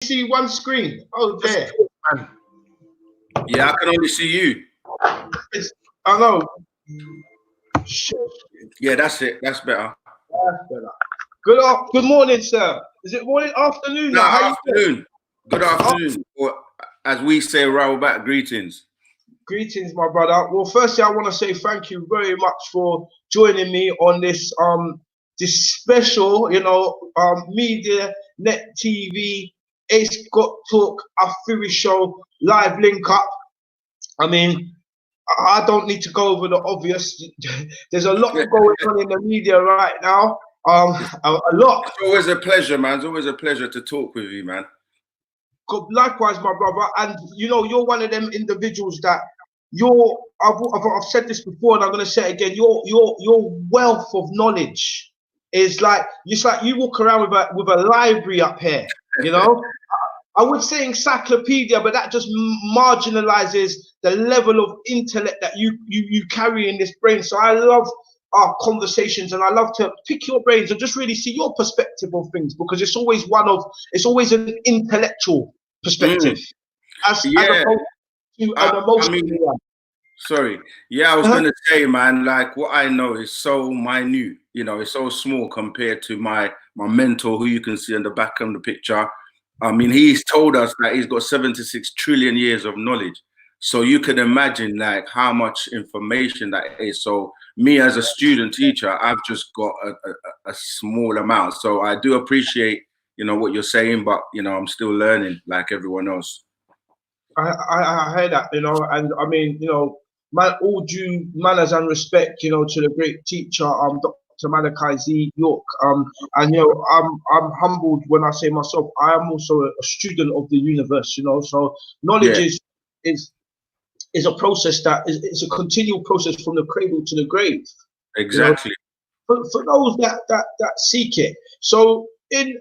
see one screen. Oh, there. Man. Yeah, I can only see you. It's, I know. Yeah, that's it. That's better. That's better. Good morning, sir. Is it morning, afternoon Good now? How you doing? afternoon. Good afternoon. Or as we say, Raobat, greetings. Greetings, my brother. Well, firstly, I want to say thank you very much for joining me on this special, Media Net TV Ace Got Talk Afiri Show live link up. I mean, I don't need to go over the obvious. There's a lot going on in the media right now. A lot. It's always a pleasure, man. It's always a pleasure to talk with you, man. Likewise, my brother. And you're one of them individuals that I've said this before, and I'm going to say it again. Your wealth of knowledge is like it's like you walk around with a library up here. I would say encyclopedia, but that just marginalizes the level of intellect that you carry in this brain. So I love our conversations, and I love to pick your brains and just really see your perspective of things, because it's always an intellectual perspective, as opposed to an emotional one. Sorry. Yeah, I was going to say, man, like what I know is so minute, it's so small compared to my mentor, who you can see in the back of the picture. I mean, he's told us that he's got 76 trillion years of knowledge. So you can imagine like how much information that is. So me as a student teacher, I've just got a small amount. So I do appreciate, what you're saying, but, I'm still learning like everyone else. I heard that, and I mean, man, all due manners and respect, to the great teacher, Dr. Malachi Z. York. And I'm humbled when I say myself, I am also a student of the universe, so knowledge is a process it's a continual process from the cradle to the grave. Exactly. For those that seek it. So in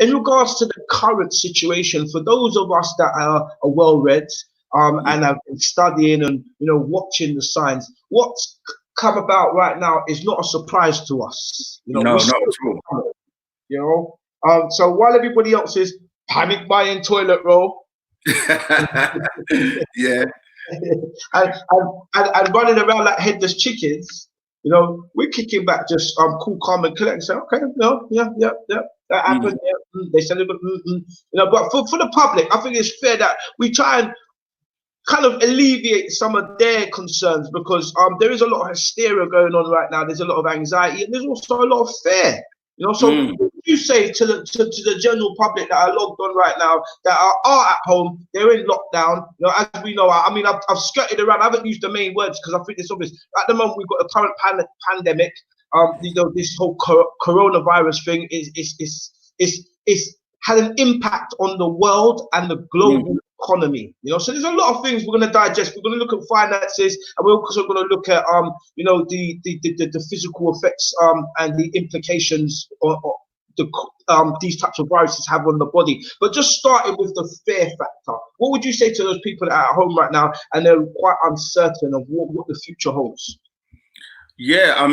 regards to the current situation, for those of us that are well read and have been studying and watching the signs, what's come about right now is not a surprise to us. No, not at all. So while everybody else is panic buying toilet roll, yeah, and running around like headless chickens, we're kicking back just cool, calm, and collect and say, okay, that happened. They said it, but for the public, I think it's fair that we try and kind of alleviate some of their concerns, because there is a lot of hysteria going on right now. There's a lot of anxiety, and there's also a lot of fear. So what do you say to the general public that are logged on right now, that are at home, they're in lockdown? As we know, I mean, I've skirted around. I haven't used the main words because I think it's obvious. At the moment, we've got the current pandemic. This whole coronavirus thing is had an impact on the world and the global economy. So there's a lot of things we're going to digest. We're going to look at finances, and we're also going to look at the physical effects and the implications these types of viruses have on the body. But just starting with the fear factor, what would you say to those people that are at home right now and they're quite uncertain of what the future holds? Yeah, I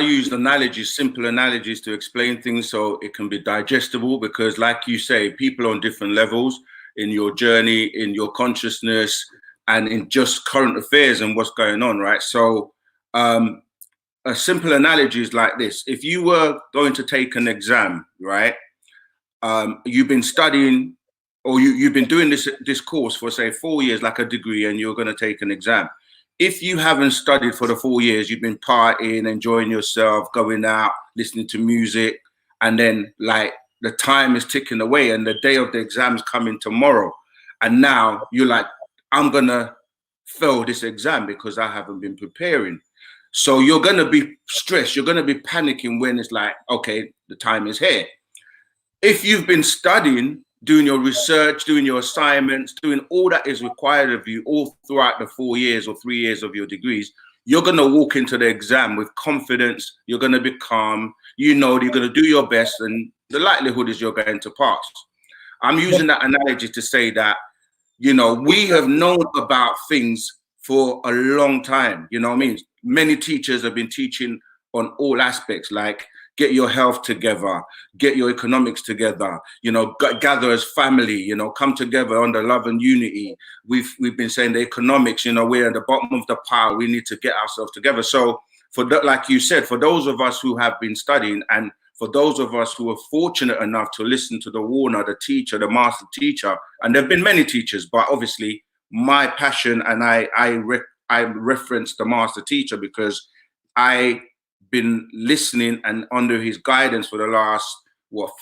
use analogies, simple analogies to explain things so it can be digestible, because like you say, people on different levels in your journey, in your consciousness, and in just current affairs and what's going on, right? So a simple analogy is like this. If you were going to take an exam, right? You've been studying, or you've been doing this course for, say, 4 years, like a degree, and you're going to take an exam. If you haven't studied for the 4 years, you've been partying, enjoying yourself, going out, listening to music, and then like the time is ticking away and the day of the exam is coming tomorrow. And now you're like, I'm going to fail this exam because I haven't been preparing. So you're going to be stressed. You're going to be panicking when it's like, okay, the time is here. If you've been studying, doing your research, doing your assignments, doing all that is required of you all throughout the 4 years or 3 years of your degrees, you're going to walk into the exam with confidence. You're going to be calm. You're going to do your best, and the likelihood is you're going to pass. I'm using that analogy to say that, we have known about things for a long time. Many teachers have been teaching on all aspects, like get your health together, get your economics together, you know, gather as family, you know, come together under love and unity. We've been saying the economics, you know, we're at the bottom of the pile. We need to get ourselves together. So for that, like you said, for those of us who have been studying, and for those of us who are fortunate enough to listen to the Warner, the teacher, the master teacher, and there have been many teachers, but obviously my passion, and I reference the master teacher because I been listening and under his guidance for the last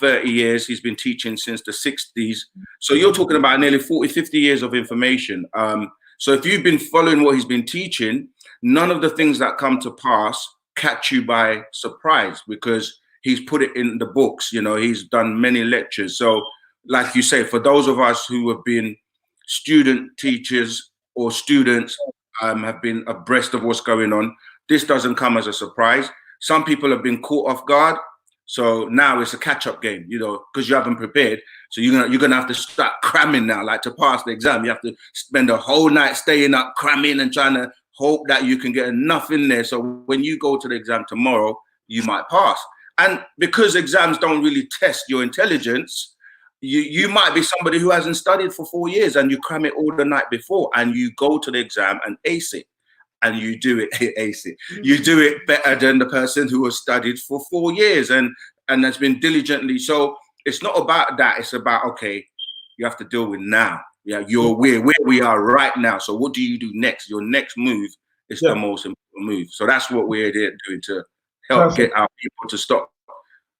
30 years. He's been teaching since the 60s. So you're talking about nearly 40-50 years of information. So if you've been following what he's been teaching, none of the things that come to pass catch you by surprise, because he's put it in the books. You know, he's done many lectures. So like you say, for those of us who have been student teachers or students, have been abreast of what's going on, this doesn't come as a surprise. Some people have been caught off guard. So now it's a catch-up game, you know, because you haven't prepared. So you're gonna have to start cramming now, like to pass the exam. You have to spend a whole night staying up, cramming and trying to hope that you can get enough in there. So when you go to the exam tomorrow, you might pass. And because exams don't really test your intelligence, you might be somebody who hasn't studied for 4 years and you cram it all the night before and you go to the exam and ace it. And you do it, ace it. You do it better than the person who has studied for 4 years and has been diligently. So it's not about that. It's about, okay, you have to deal with now. Yeah, you're where we are right now. So what do you do next? Your next move is the most important move. So that's what we're there doing, to help get our people to stop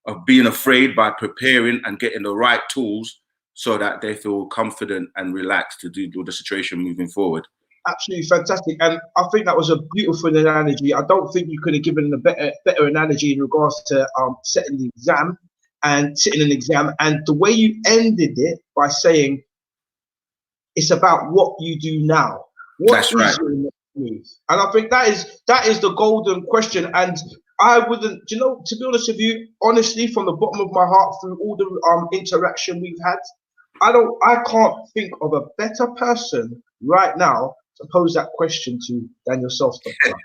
of being afraid by preparing and getting the right tools so that they feel confident and relaxed to do the situation moving forward. Absolutely fantastic, and I think that was a beautiful analogy. I don't think you could have given a better analogy in regards to setting the exam and sitting an exam, and the way you ended it by saying it's about what you do now. What is your next move? And I think that is the golden question. And I wouldn't, you know, to be honest with you, honestly, from the bottom of my heart, through all the interaction we've had, I can't think of a better person right now to pose that question to than yourself, Doctor.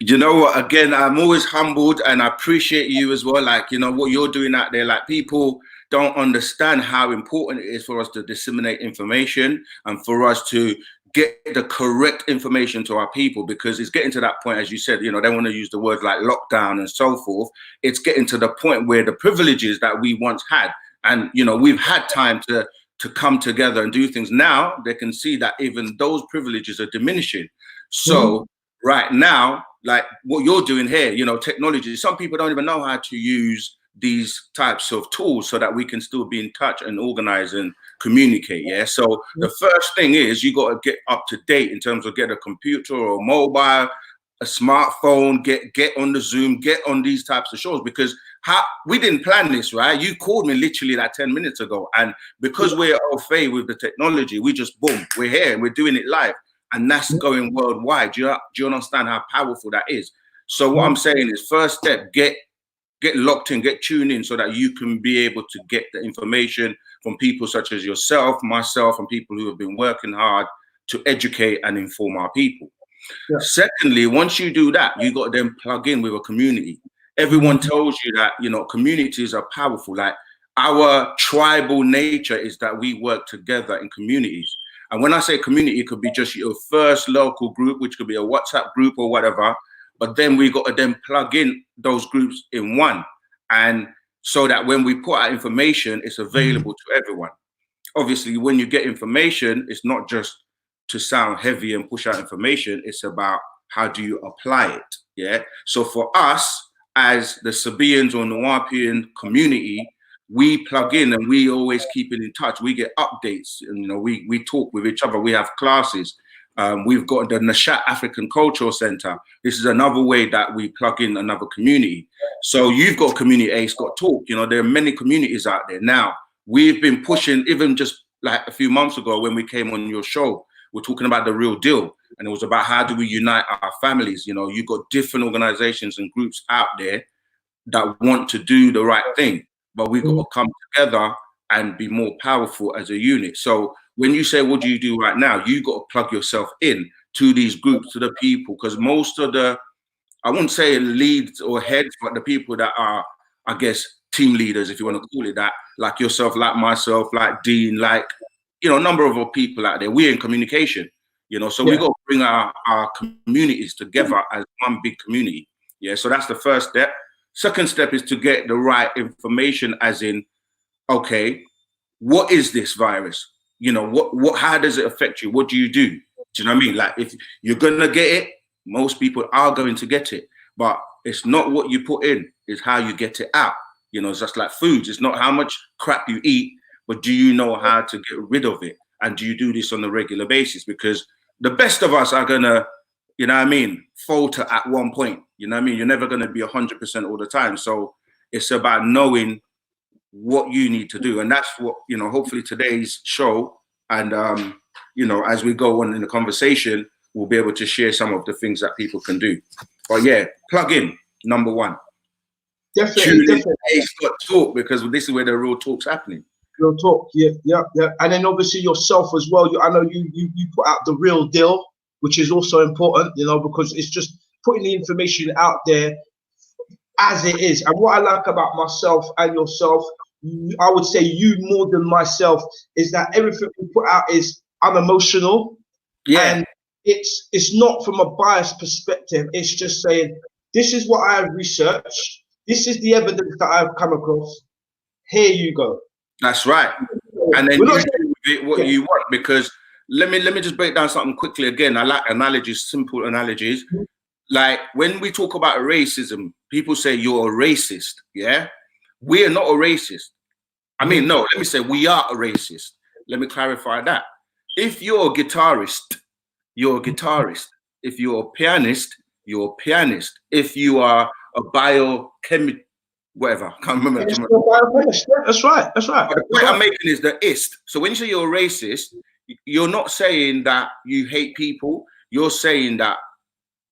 You know what? Again, I'm always humbled, and I appreciate you as well. Like, you know, what you're doing out there. Like, people don't understand how important it is for us to disseminate information and for us to get the correct information to our people, because it's getting to that point, as you said, you know, they want to use the words like lockdown and so forth. It's getting to the point where the privileges that we once had, and, you know, we've had time to come together and do things. Now they can see that even those privileges are diminishing. So right now, like what you're doing here, you know, technology, some people don't even know how to use these types of tools so that we can still be in touch and organize and communicate. Yeah. So the first thing is you got to get up to date in terms of get a computer or mobile, a smartphone, get on the Zoom, get on these types of shows, because we didn't plan this, right? You called me literally like 10 minutes ago, and because we're au fait with the technology, we just boom, we're here and we're doing it live, and that's going worldwide. Do you understand how powerful that is? So what I'm saying is, first step, get locked in, get tuned in, so that you can be able to get the information from people such as yourself, myself, and people who have been working hard to educate and inform our people. Secondly, once you do that, you got to then plug in with a community. Everyone tells you that, you know, communities are powerful. Like, our tribal nature is that we work together in communities. And when I say community, it could be just your first local group, which could be a WhatsApp group or whatever. But then we got to then plug in those groups in one. And so that when we put out information, it's available to everyone. Obviously, when you get information, it's not just to sound heavy and push out information. It's about how do you apply it. Yeah. So for us, as the Sabians or Nuwaubian community, we plug in and we always keep it in touch. We get updates, and, you know, we talk with each other. We have classes. We've got the Nashat African Cultural Center. This is another way that we plug in another community. So you've got Community A, Scott Talk. You know, there are many communities out there. Now, we've been pushing, even just like a few months ago when we came on your show, we're talking about the real deal. And it was about how do we unite our families. You know, you've got different organizations and groups out there that want to do the right thing, but we've got to come together and be more powerful as a unit. So when you say, what do you do right now? You got to plug yourself in to these groups, to the people, because most of the, I wouldn't say leads or heads, but the people that are I guess, team leaders, if you want to call it that, like yourself, like myself, like Dean, like, you know, a number of other people out there. We're in communication, you know, so we got to bring our communities together as one big community. Yeah, so that's the first step. Second step is to get the right information, as in, okay, what is this virus? You know, how does it affect you? What do you do? Do you know what I mean? Like, if you're gonna get it, most people are going to get it, but it's not what you put in, it's how you get it out. You know, it's just like foods. It's not how much crap you eat, but do you know how to get rid of it? And do you do this on a regular basis? Because the best of us are gonna, you know what I mean, falter at one point. You know what I mean? You're never gonna be 100% all the time. So it's about knowing what you need to do. And that's what, you know, hopefully today's show and, you know, as we go on in the conversation, we'll be able to share some of the things that people can do. But yeah, plug in, number one. Definitely. Scott Talk, because this is where the real talk's happening. Real talk, yeah. And then obviously yourself as well. I know you put out the real deal, which is also important, you know, because it's just putting the information out there as it is. And what I like about myself and yourself, I would say you more than myself, is that everything we put out is unemotional. Yeah. And it's not from a biased perspective. It's just saying, this is what I have researched. This is the evidence that I've come across. Here you go. That's right. And then you do what you want, because let me just break down something quickly again. I like analogies, simple analogies. Like when we talk about racism, people say you're a racist. Yeah, we are not a racist. I mean, no, let me say we are a racist. Let me clarify that. If you're a guitarist, you're a guitarist. If you're a pianist, you're a pianist. If you are a biochemist, whatever, I can't remember. That's right. But the point I'm making is the ist. So when you say you're a racist, you're not saying that you hate people. You're saying that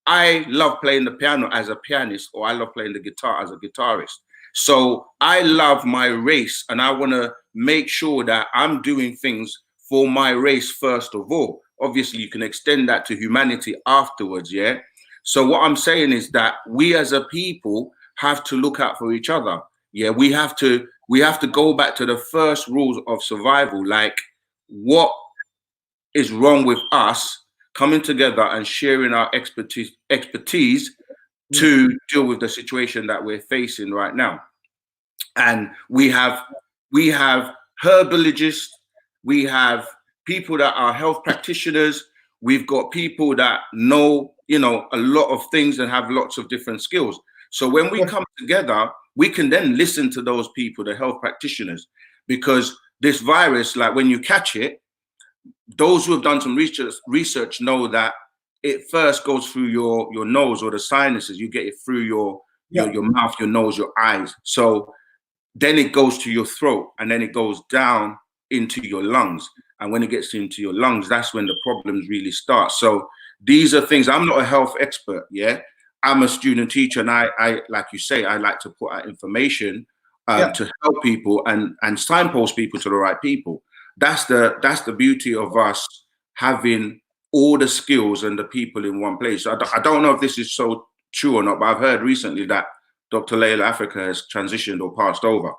I love playing the piano as a pianist, or I love playing the guitar as a guitarist. So I love my race, and I want to make sure that I'm doing things for my race first of all. Obviously, you can extend that to humanity afterwards, yeah? So what I'm saying is that we as a people have to look out for each other. Yeah, we have to go back to the first rules of survival, like what is wrong with us coming together and sharing our expertise to deal with the situation that we're facing right now. And we have herbologists, we have people that are health practitioners, we've got people that know, you know, a lot of things and have lots of different skills. So when we come together, we can then listen to those people, the health practitioners, because this virus, like when you catch it, those who have done some research know that it first goes through your nose or the sinuses. You get it through your mouth, your nose, your eyes. So then it goes to your throat, and then it goes down into your lungs. And when it gets into your lungs, that's when the problems really start. So these are things. I'm not a health expert, yeah. I'm a student teacher, and I like you say, I like to put out information to help people and signpost people to the right people. That's the beauty of us having all the skills and the people in one place. I don't know if this is so true or not, but I've heard recently that Dr. Layla Africa has transitioned or passed over.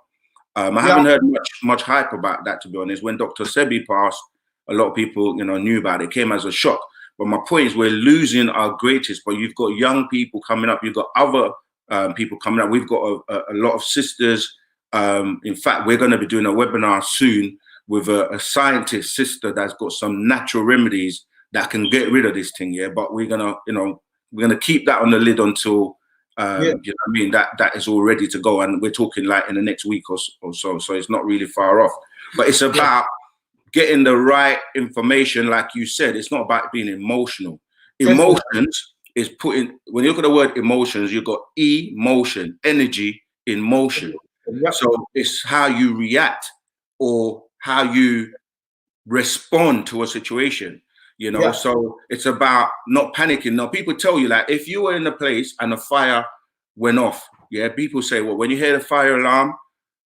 I haven't heard much hype about that, to be honest. When Dr. Sebi passed, a lot of people, you know, knew about it. It came as a shock. But my point is, we're losing our greatest. But you've got young people coming up. You've got other people coming up. We've got a lot of sisters. In fact, we're going to be doing a webinar soon with a scientist sister that's got some natural remedies that can get rid of this thing. Yeah, but we're gonna keep that on the lid until you know what I mean, that is all ready to go, and we're talking like in the next week or so. So it's not really far off. But it's about getting the right information, like you said. It's not about being emotional. Emotions is putting. When you look at the word emotions, you've got emotion, energy in motion. So it's how you react or how you respond to a situation, you know. So it's about not panicking. Now, people tell you, like, if you were in a place and a fire went off, people say, well, when you hear the fire alarm,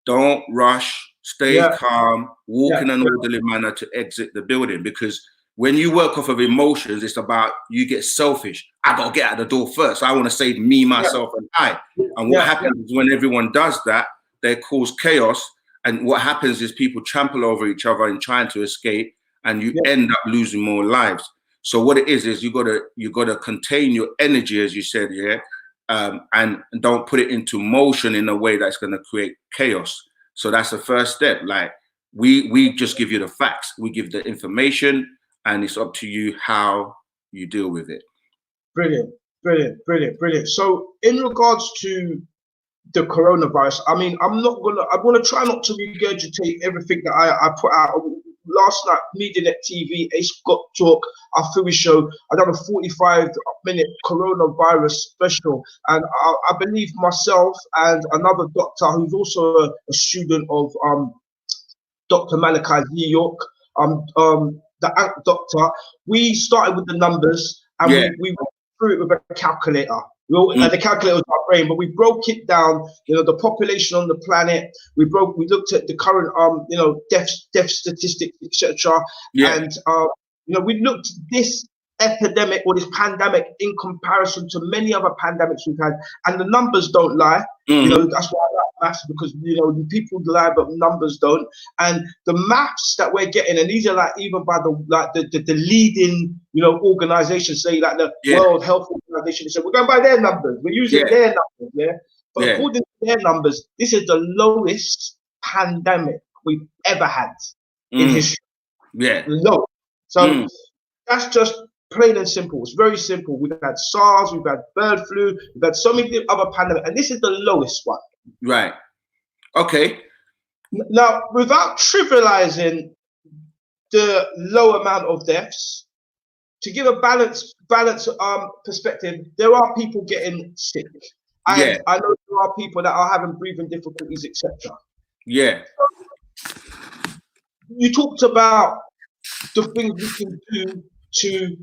don't rush, stay calm, walk in an orderly manner to exit the building, because When you work off of emotions, it's about you get selfish. I gotta get out the door first. I want to save me, myself, and I. And what happens when everyone does that, they cause chaos. And what happens is people trample over each other in trying to escape, and you end up losing more lives. So what it is you gotta contain your energy, as you said, and don't put it into motion in a way that's gonna create chaos. So that's the first step. Like we just give you the facts, we give the information, and it's up to you how you deal with it. Brilliant, brilliant, brilliant, brilliant. So in regards to the coronavirus, I mean, I'm gonna try not to regurgitate everything that I put out. Last night, MediaNet TV, Ace Got Talk, our Philly show, I done a 45-minute coronavirus special. And I believe myself and another doctor who's also a student of Dr. Malachi New York, the ANC doctor, we started with the numbers and we went through it with a calculator. The calculator was our brain, but we broke it down. You know, the population on the planet. We looked at the current, death statistics, etc. And you know, we looked at this epidemic or this pandemic in comparison to many other pandemics we've had, and the numbers don't lie. You know, that's why I like maths, because you know the people lie but numbers don't. And the maths that we're getting, and these are like even by the leading organizations, say like the World Health Organization, so we're going by their numbers, we're using their numbers, but according to their numbers, this is the lowest pandemic we've ever had in history. Low. So that's just plain and simple. It's very simple. We've had SARS, we've had bird flu, we've had so many other pandemics, and this is the lowest one. Right. Okay. Now, without trivializing the low amount of deaths, to give a balanced perspective, there are people getting sick. I know there are people that are having breathing difficulties, etc. Yeah. You talked about the things we can do to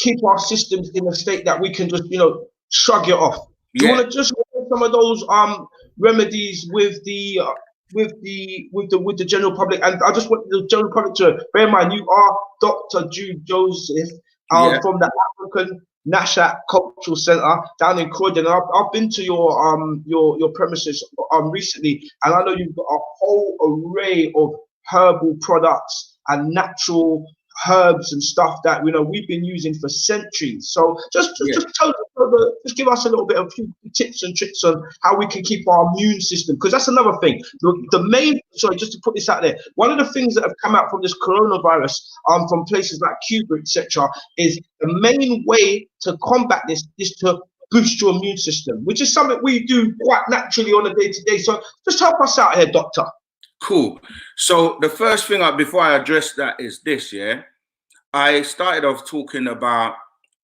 keep our systems in a state that we can just, shrug it off. Do you want to just look at some of those remedies with the general public? And I just want the general public to bear in mind, you are Dr. Jude Joseph from the African Nashat Cultural Center down in Croydon. I've been to your premises recently, and I know you've got a whole array of herbal products and natural herbs and stuff that we've been using for centuries. So just give us a little bit of tips and tricks on how we can keep our immune system, because that's another thing. Just to put this out there, one of the things that have come out from this coronavirus from places like Cuba, etc., is the main way to combat this is to boost your immune system, which is something we do quite naturally on a day-to-day. So just help us out here, doctor. Cool. So the first thing before I address that is this, I started off talking about,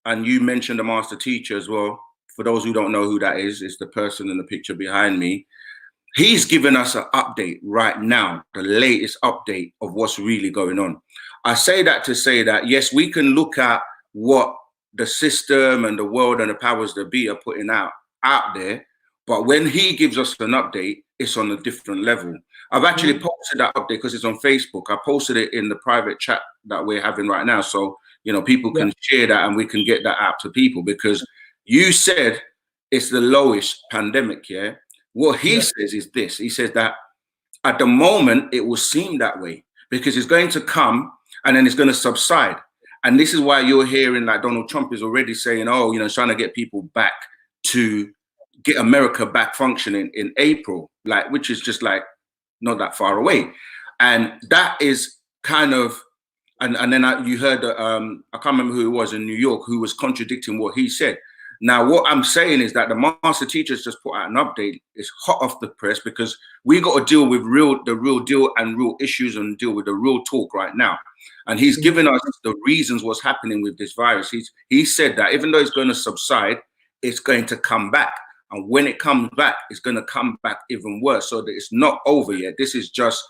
and you mentioned the master teacher as well. For those who don't know who that is, it's the person in the picture behind me. He's given us an update right now, the latest update of what's really going on. I say that to say that, yes, we can look at what the system and the world and the powers that be are putting out there, but when he gives us an update, it's on a different level. I've actually posted that update because it's on Facebook. I posted it in the private chat that we're having right now. So, people can share that and we can get that out to people, because you said it's the lowest pandemic, What he says is this. He says that at the moment, it will seem that way because it's going to come and then it's going to subside. And this is why you're hearing like Donald Trump is already saying, trying to get people back to get America back functioning in April, which is just not that far away. And that is kind of, and then you heard, I can't remember who it was in New York, who was contradicting what he said. Now, what I'm saying is that the master teachers just put out an update. It's hot off the press because we got to deal with the real deal and real issues and deal with the real talk right now. And he's given us the reasons what's happening with this virus. He said that even though it's going to subside, it's going to come back. And when it comes back, it's going to come back even worse. So that it's not over yet. This is just,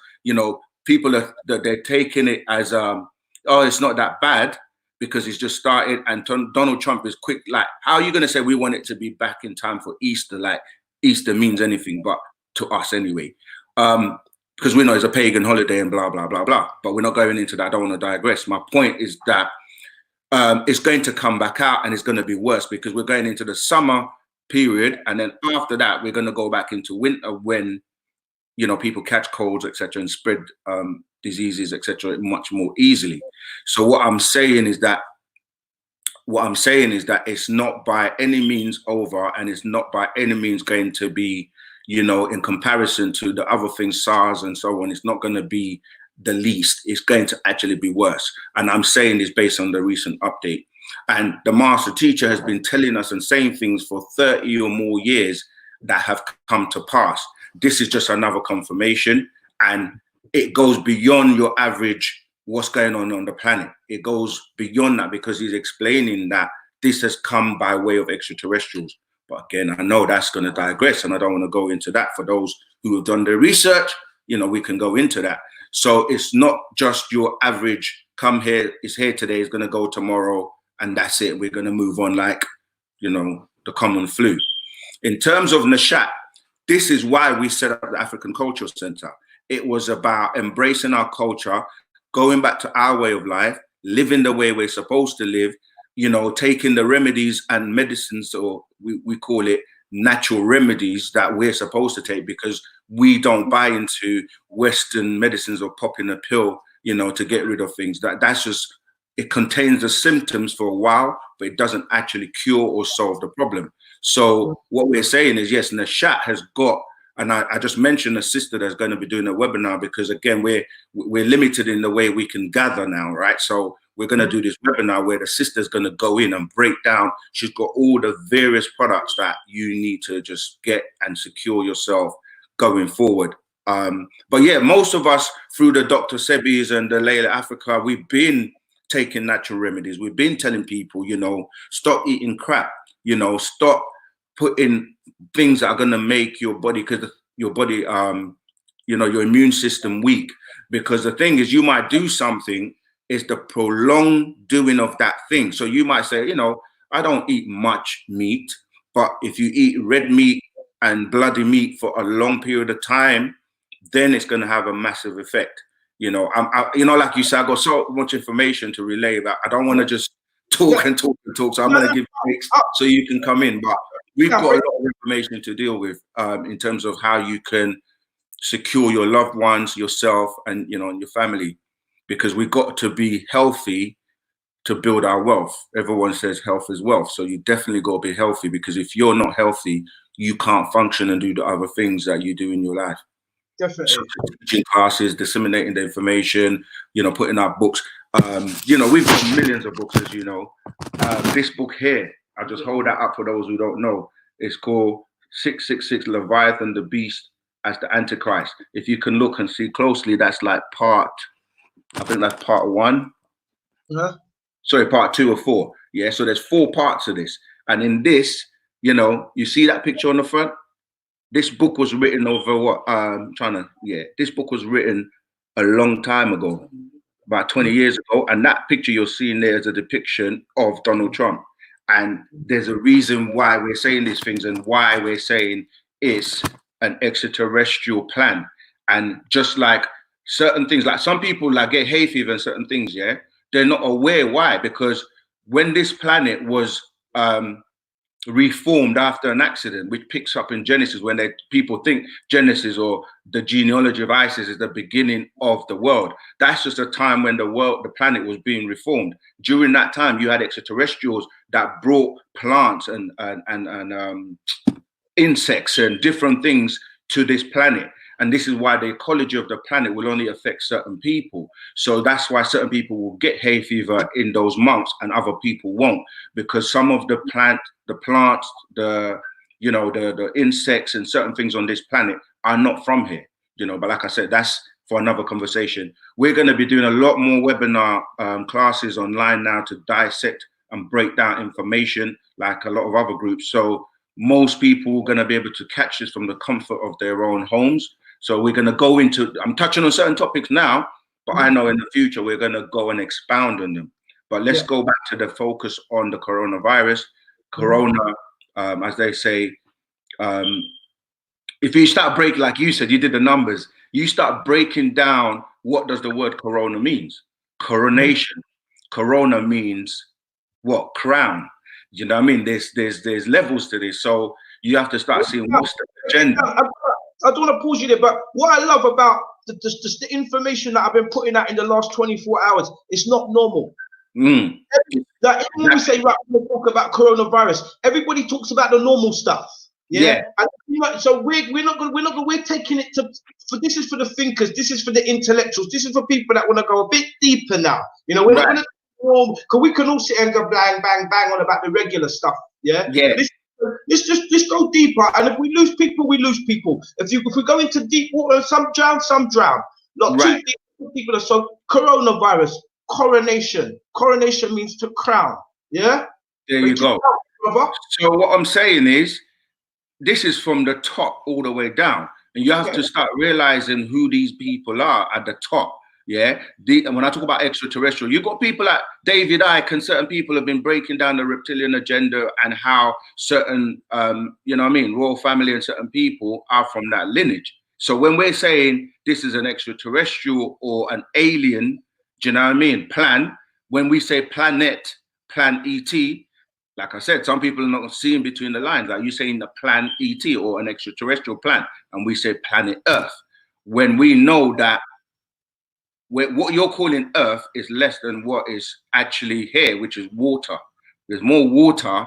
people they're taking it as, it's not that bad because it's just started. And Donald Trump is quick. How are you going to say we want it to be back in time for Easter? Easter means anything but to us anyway. because we know it's a pagan holiday and blah, blah, blah, blah. But we're not going into that. I don't want to digress. My point is that it's going to come back out and it's going to be worse because we're going into the summer period. And then after that, we're going to go back into winter when, you know, people catch colds, etc., and spread diseases, etc., much more easily. So what I'm saying is that it's not by any means over, and it's not by any means going to be, you know, in comparison to the other things, SARS and so on, it's not going to be the least. It's going to actually be worse. And I'm saying this based on the recent update. And the master teacher has been telling us and saying things for 30 or more years that have come to pass. This is just another confirmation, and it goes beyond your average what's going on the planet. It goes beyond that because he's explaining that this has come by way of extraterrestrials. But again, I know that's going to digress, and I don't want to go into that. For those who have done their research, you know, we can go into that. So it's not just your average come here, it's here today, it's going to go tomorrow, and that's it. We're going to move on like, you know, the common flu. In terms of Nashat, this is why we set up the African Cultural Center. It was about embracing our culture, going back to our way of life, living the way we're supposed to live, you know, taking the remedies and medicines, or we call it natural remedies that we're supposed to take, because we don't buy into Western medicines or popping a pill, you know, to get rid of things. That's just, it contains the symptoms for a while, but it doesn't actually cure or solve the problem. So what we're saying is, yes, Nashat has got, and I just mentioned a sister that's going to be doing a webinar, because again, we're limited in the way we can gather now, right? So we're going to do this webinar where the sister's going to go in and break down. She's got all the various products that you need to just get and secure yourself going forward. But yeah, most of us through the Dr. Sebis and the Layla Africa, we've been taking natural remedies. We've been telling people, you know, stop eating crap, you know, stop putting things that are going to make your body, because your body, you know, your immune system weak. Because the thing is, you might do something, it's the prolonged doing of that thing. So you might say, you know, I don't eat much meat, but if you eat red meat and bloody meat for a long period of time, then it's going to have a massive effect. You know, you know, like you said, I got so much information to relay that I don't want to just talk and talk and talk. So I'm going to give breaks so you can come in. But we've got a lot of information to deal with in terms of how you can secure your loved ones, yourself, and, you know, and your family, because we've got to be healthy to build our wealth. Everyone says health is wealth. So you definitely got to be healthy, because if you're not healthy, you can't function and do the other things that you do in your life. Definitely. So teaching classes, disseminating the information, you know, putting out books. You know, we've got millions of books, as you know. This book here, I'll just hold that up for those who don't know. It's called 666 Leviathan the Beast as the Antichrist. If you can look and see closely, that's like I think that's part 1. Sorry, part 2 or 4. Yeah, so there's 4 parts of this. And in this, you know, you see that picture on the front? This book was written over what? This book was written a long time ago, about 20 years ago. And that picture you're seeing there is a depiction of Donald Trump. And there's a reason why we're saying these things and why we're saying it's an extraterrestrial plan. And just like certain things, like some people like get hay fever and certain things, yeah, they're not aware why. Because when this planet was reformed after an accident, which picks up in Genesis, when people think Genesis or the genealogy of Isis is the beginning of the world. That's just a time when the planet was being reformed. During that time, you had extraterrestrials that brought plants and insects and different things to this planet. And this is why the ecology of the planet will only affect certain people. So that's why certain people will get hay fever in those months and other people won't, because some of the plants, the insects and certain things on this planet are not from here, you know. But like I said, that's for another conversation. We're going to be doing a lot more webinar classes online now to dissect and break down information like a lot of other groups. So most people are going to be able to catch this from the comfort of their own homes. So we're going to go into, I'm touching on certain topics now, but I know in the future we're going to go and expound on them. But let's go back to the focus on the coronavirus. Corona, as they say, if you start breaking, like you said, you did the numbers, you start breaking down what does the word corona means. Coronation. Corona means what? Crown. You know what I mean? There's levels to this. So you have to start seeing what's the agenda. I don't want to pause you there, but what I love about the information that I've been putting out in the last 24 hours, it's not normal. Like even when we say, right, we talk about coronavirus, everybody talks about the normal stuff. Yeah. And, so we're taking it to, this is for the thinkers, this is for the intellectuals, this is for people that want to go a bit deeper now. You know, we're not going to, because we can all sit and go bang, bang, bang on about the regular stuff. Yeah. Let's go deeper. And if we lose people, we lose people. If we go into deep water, some drown, some drown. Not too deep people. So coronavirus, coronation. Coronation means to crown. Yeah. There you go. So what I'm saying is, this is from the top all the way down, and you have to start realizing who these people are at the top. Yeah, and when I talk about extraterrestrial, you've got people like David Icke, and certain people have been breaking down the reptilian agenda and how certain, you know what I mean, royal family and certain people are from that lineage. So when we're saying this is an extraterrestrial or an alien, do you know what I mean, plan, when we say planet, plan ET, like I said, some people are not seeing between the lines. Like you saying the plan ET or an extraterrestrial plan, and we say planet Earth, when we know that what you're calling Earth is less than what is actually here, which is water. There's more water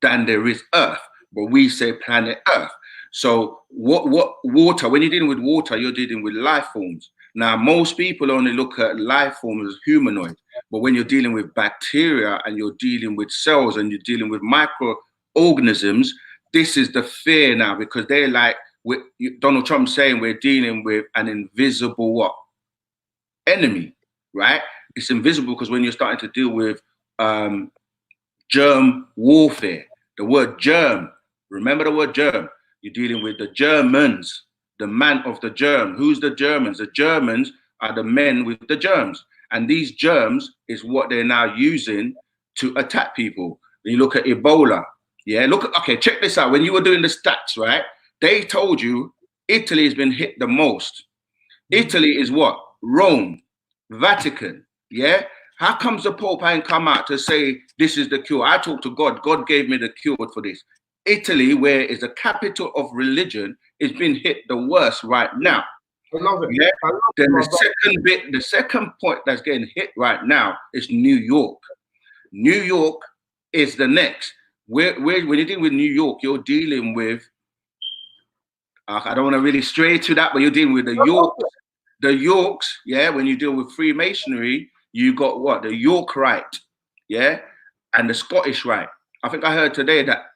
than there is Earth, but we say planet Earth. So what water, when you're dealing with water, you're dealing with life forms. Now, most people only look at life forms as humanoid, but when you're dealing with bacteria and you're dealing with cells and you're dealing with microorganisms, this is the fear now, because they're like, Donald Trump saying we're dealing with an invisible what? Enemy, right? It's invisible because when you're starting to deal with germ warfare, the word germ, remember the word germ, you're dealing with the Germans, the man of the germ. Who's the Germans? The Germans are the men with the germs, and these germs is what they're now using to attack people. You look at Ebola, yeah, okay, check this out. When you were doing the stats, right, they told you Italy has been hit the most. Italy is what? Rome, Vatican, yeah? How comes the Pope ain't come out to say this is the cure? I talked to God. God gave me the cure for this. Italy, where is the capital of religion, is being hit the worst right now. I love it. Yeah? Then the second point that's getting hit right now is New York. New York is the next. When you're dealing with New York, you're dealing with, I don't want to really stray to that, but you're dealing with the Yorks. The Yorks, yeah, when you deal with Freemasonry, you got what? The York Rite, yeah, and the Scottish Rite. I think I heard today that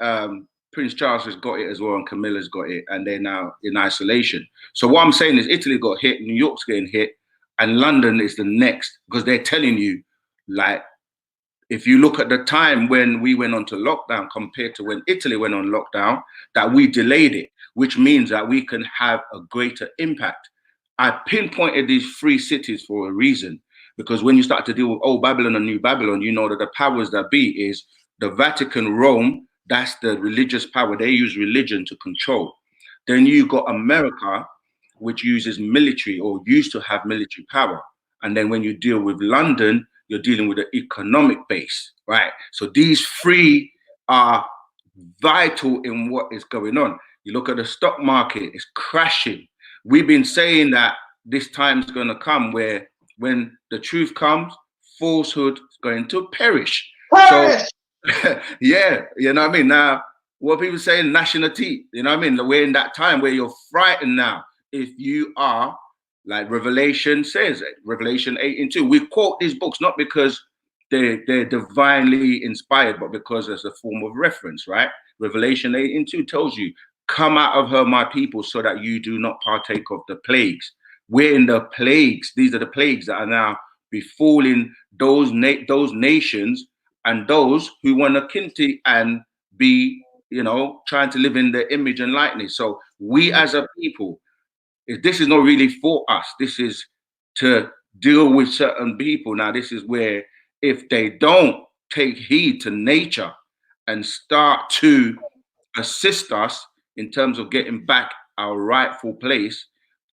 Prince Charles has got it as well, and Camilla's got it, and they're now in isolation. So what I'm saying is Italy got hit, New York's getting hit, and London is the next, because they're telling you, like, if you look at the time when we went on to lockdown compared to when Italy went on lockdown, that we delayed it, which means that we can have a greater impact. I pinpointed these three cities for a reason, because when you start to deal with old Babylon and new Babylon, you know that the powers that be is the Vatican, Rome, that's the religious power. They use religion to control. Then you got America, which uses military or used to have military power. And then when you deal with London, you're dealing with the economic base, right? So these three are vital in what is going on. You look at the stock market, it's crashing. We've been saying that this time's going to come where when the truth comes, falsehood is going to perish. So, yeah, you know what I mean? Now, what people say, nationality, you know what I mean? We're in that time where you're frightened now. If you are, like Revelation says, Revelation 8:2, we quote these books not because they're divinely inspired, but because there's a form of reference, right? Revelation 8:2 tells you, come out of her, my people, so that you do not partake of the plagues. We're in the plagues. These are the plagues that are now befalling those nations and those who want to kinty and be, you know, trying to live in their image and likeness. So we as a people, this is not really for us. This is to deal with certain people. Now, this is where if they don't take heed to nature and start to assist us in terms of getting back our rightful place,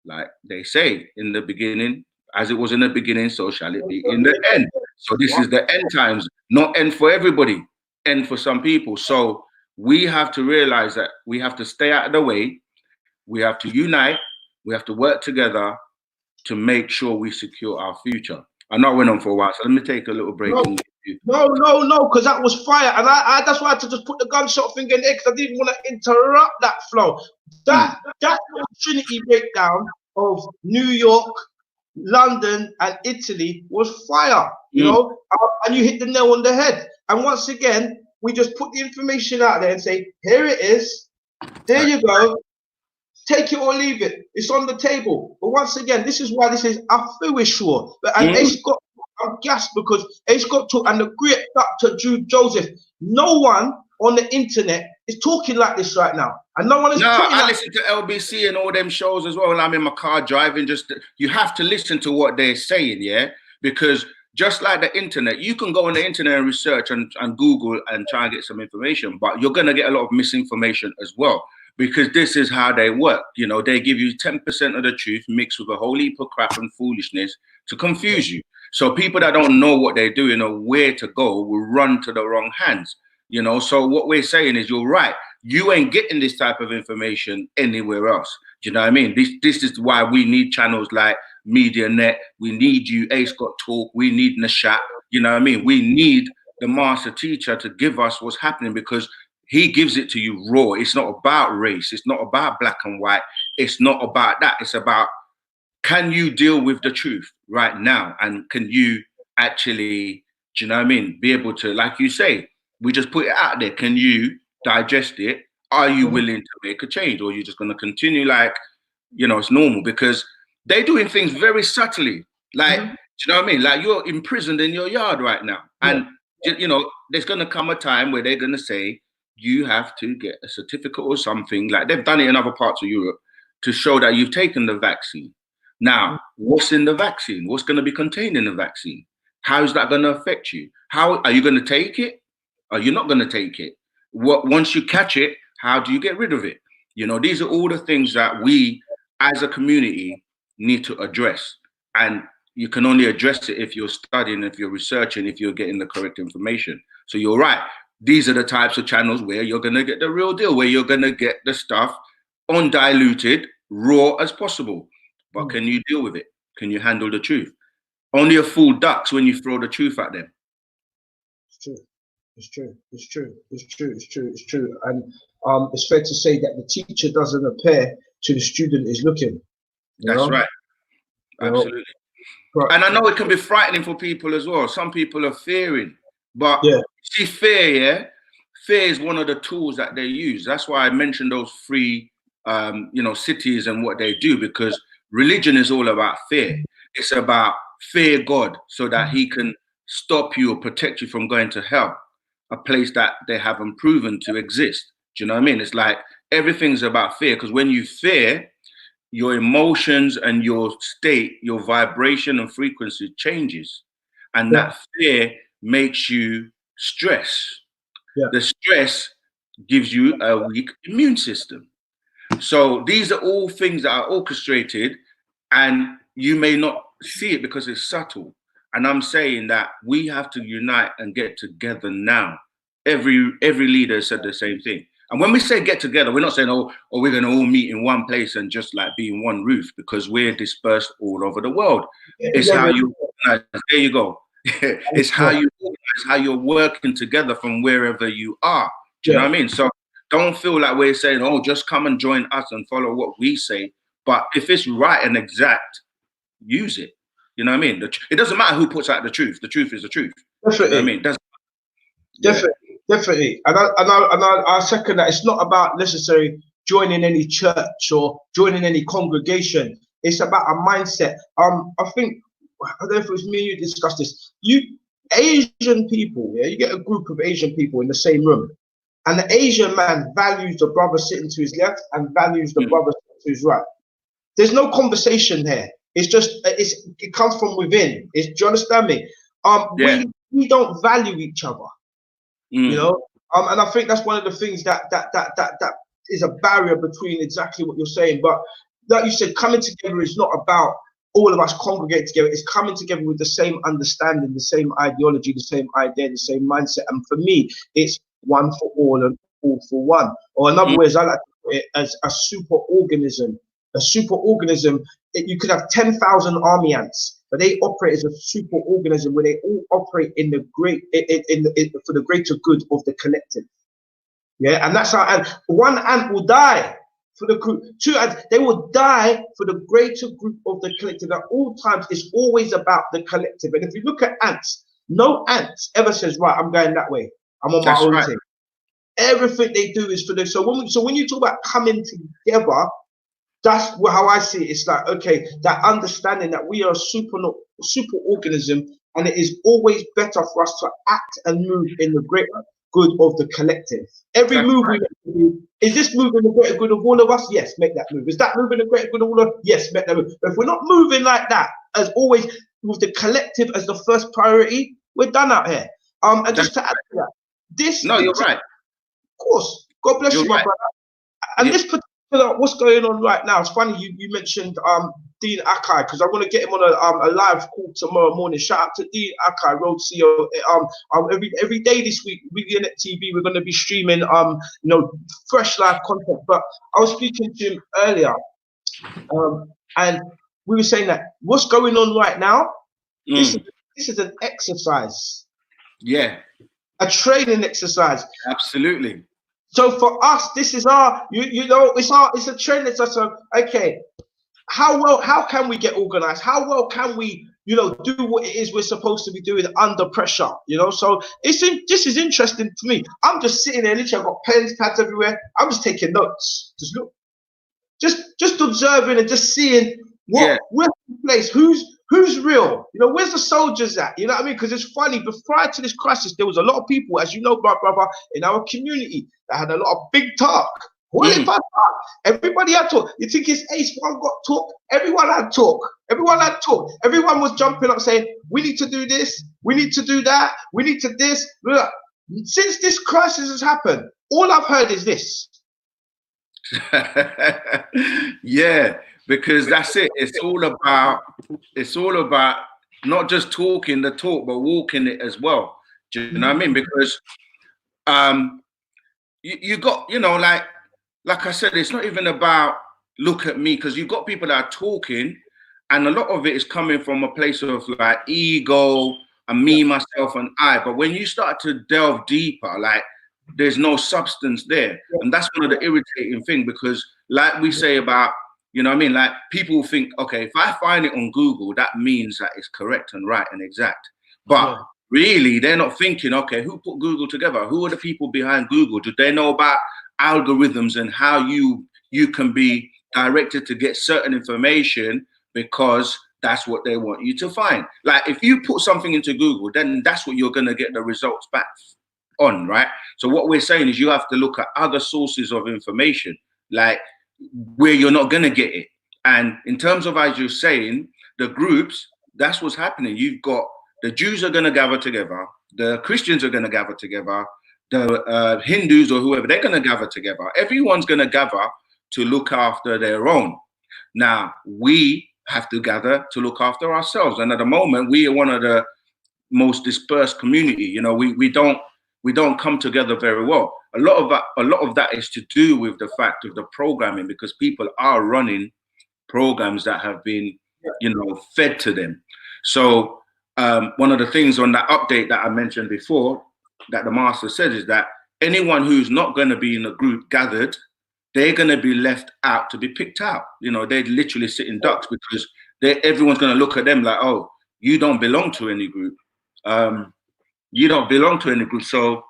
like they say, in the beginning, as it was in the beginning, so shall it be in the end. So this is the end times, not end for everybody, end for some people. So we have to realize that we have to stay out of the way. We have to unite. We have to work together to make sure we secure our future. I know I went on for a while, so let me take a little break. No, because that was fire, and I that's why I had to just put the gunshot finger in there because I didn't want to interrupt that flow. That Trinity breakdown of New York, London, and Italy was fire, you know, and you hit the nail on the head. And once again, we just put the information out there and say, here it is, there you go. Take it or leave it. It's on the table. But once again, this is why this is a feel sure. And Ace got, I'm gassed because Ace got to, and the great Dr. Jude Joseph, no one on the internet is talking like this right now. And no one is I listen to LBC and all them shows as well. When I'm in my car driving, you have to listen to what they're saying, yeah? Because just like the internet, you can go on the internet and research and Google and try and get some information, but you're going to get a lot of misinformation as well. Because this is how they work. You know, they give you 10% of the truth mixed with a whole heap of crap and foolishness to confuse you. So people that don't know what they're doing or where to go will run to the wrong hands. You know, so what we're saying is, you're right. You ain't getting this type of information anywhere else. Do you know what I mean? This is why we need channels like MediaNet. We need you, Ace Got Talk. We need Nashat. You know what I mean? We need the master teacher to give us what's happening, because he gives it to you raw. It's not about race. It's not about black and white. It's not about that. It's about, can you deal with the truth right now? And can you actually, do you know what I mean, be able to, like you say, we just put it out there. Can you digest it? Are you willing to make a change? Or are you just going to continue like, you know, it's normal? Because they're doing things very subtly. Like, do you know what I mean? Like, you're imprisoned in your yard right now. And, you know, there's going to come a time where they're going to say, you have to get a certificate or something, like they've done it in other parts of Europe, to show that you've taken the vaccine. Now, what's in the vaccine? What's going to be contained in the vaccine? How is that going to affect you? How are you going to take it? Are you not going to take it? Once you catch it, how do you get rid of it? You know, these are all the things that we as a community need to address. And you can only address it if you're studying, if you're researching, if you're getting the correct information. So you're right. These are the types of channels where you're going to get the real deal, where you're going to get the stuff undiluted, raw as possible. But can you deal with it? Can you handle the truth? Only a fool ducks when you throw the truth at them. It's true. It's true. It's true. It's true. It's true. It's true. And it's fair to say that the teacher doesn't appear to the student is looking. That's right. Absolutely. And I know it can be frightening for people as well. Some people are fearing. But see, fear is one of the tools that they use. That's why I mentioned those three, you know, cities and what they do, because religion is all about fear. It's about fear God so that he can stop you or protect you from going to hell, a place that they haven't proven to exist. Do you know what I mean? It's like everything's about fear, because when you fear, your emotions and your state, your vibration and frequency changes. And that fear makes you stress. The stress gives you a weak immune system. So these are all things that are orchestrated, and you may not see it because it's subtle. And I'm saying that we have to unite and get together now. Every leader said the same thing. And when we say get together, we're not saying, oh, we're going to all meet in one place and just like be in one roof, because we're dispersed all over the world. It's how you organize. There you go. It's how you organize, how you're working together from wherever you are. Do you know what I mean? So don't feel like we're saying, oh, just come and join us and follow what we say. But if it's right and exact, use it. You know what I mean? It doesn't matter who puts out the truth. The truth is the truth. Definitely. You know what I mean? Definitely. And I second that. It's not about necessarily joining any church or joining any congregation. It's about a mindset. I think, I don't know if it was me and you discussed this. Asian people, you get a group of Asian people in the same room, and the Asian man values the brother sitting to his left and values the brother sitting to his right. There's no conversation here. It's just it comes from within. Do you understand me? We don't value each other. You know, and I think that's one of the things that is a barrier between exactly what you're saying. But like you said, coming together is not about all of us congregate together. It's coming together with the same understanding, the same ideology, the same idea, the same mindset. And for me, it's one for all and all for one. Or in other words, I like to put it as a super organism. A super organism, you could have 10,000 army ants, but they operate as a super organism where they all operate in the for the greater good of the collective. Yeah, and that's how. And one ant will die for the group. Two ants, they will die for the greater group of the collective. At all times, it's always about the collective. And if you look at ants, no ant ever says, "Right, I'm going that way. I'm on my own thing." Everything they do is for them. So when you talk about coming together, that's how I see it. It's like, okay, that understanding that we are a super organism, and it is always better for us to act and move in the greater good of the collective. Every move we make, is this moving the greater good of all of us? Yes, make that move. Is that moving the greater good of all of us? Yes, make that move. But if we're not moving like that, as always, with the collective as the first priority, we're done out here. And just to add to that, you're right. Of course, God bless you, my brother. And this particular, what's going on right now? It's funny you mentioned Dean Akai, because I want to get him on a live call tomorrow morning. Shout out to Dean Akai, Road CEO. Every day this week, Vivianet TV, we're going to be streaming fresh live content. But I was speaking to him earlier, and we were saying that what's going on right now. This is an exercise. Yeah. A training exercise. Absolutely. So for us, this is our, it's a trend. It's also, okay, how can we get organized? How well can we, do what it is we're supposed to be doing under pressure? So this is interesting to me. I'm just sitting there, literally, I've got pens, pads everywhere. I'm just taking notes. Just look, just observing and just seeing where's the place, who's real, where's the soldiers at? You know what I mean? Because it's funny, but prior to this crisis, there was a lot of people, as you know, my brother, in our community that had a lot of big talk. What if I talk? Everybody had talk. You think it's Ace One got talk? Everyone had talk. Everyone had talk. Everyone was jumping up saying, we need to do this, we need to do that, we need to this. Since this crisis has happened, all I've heard is this. Yeah, because that's it. It's all about not just talking the talk, but walking it as well. Do you know what I mean? Because you got, like I said, it's not even about look at me, because you've got people that are talking, and a lot of it is coming from a place of like ego and me, myself, and I. But when you start to delve deeper, like there's no substance there. And that's one of the irritating things, because like we say about, like people think, okay, if I find it on Google, that means that it's correct and right and exact. But really, they're not thinking, okay, who put Google together? Who are the people behind Google? Do they know about algorithms and how you can be directed to get certain information because that's what they want you to find? Like if you put something into Google, then that's what you're going to get the results back on, right? So what we're saying is you have to look at other sources of information, like where you're not going to get it. And in terms of, as you're saying, the groups, that's what's happening. You've got the Jews are going to gather together, the Christians are going to gather together, the Hindus or whoever, they're going to gather together. Everyone's going to gather to look after their own. Now, we have to gather to look after ourselves. And at the moment, we are one of the most dispersed community. We don't come together very well. A lot of that is to do with the fact of the programming, because people are running programs that have been, fed to them. So one of the things on that update that I mentioned before that the master said is that anyone who's not going to be in a group gathered, they're going to be left out to be picked out. They're literally sitting ducks, because everyone's going to look at them like, oh, you don't belong to any group. You don't belong to any group. So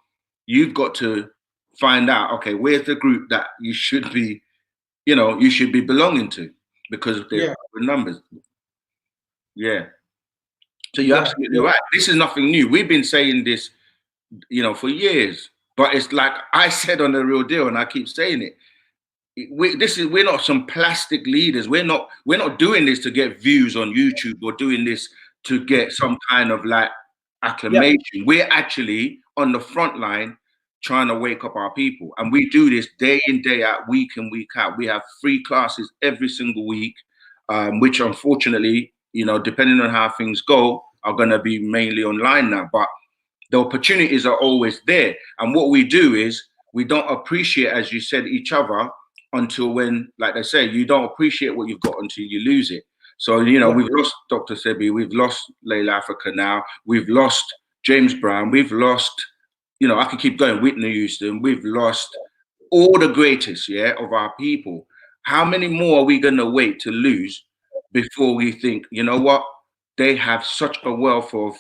you've got to find out, okay, where's the group that you should be, you should be belonging to, because of their numbers. Yeah. So you're absolutely right. This is nothing new. We've been saying this, for years, but it's like I said on The Real Deal, and I keep saying it. We're not some plastic leaders. We're not doing this to get views on YouTube or doing this to get some kind of like acclamation. We're actually on the front line trying to wake up our people. And we do this day in, day out, week in, week out. We have free classes every single week, which unfortunately, you know, depending on how things go, are going to be mainly online now. But the opportunities are always there. And what we do is we don't appreciate, as you said, each other until when, like they say, you don't appreciate what you've got until you lose it. So, you know, we've lost Dr. Sebi, we've lost Layla Africa now, we've lost James Brown, we've lost, you know, I could keep going, Whitney Houston, we've lost all the greatest, yeah, of our people. How many more are we going to wait to lose before we think, you know what, they have such a wealth of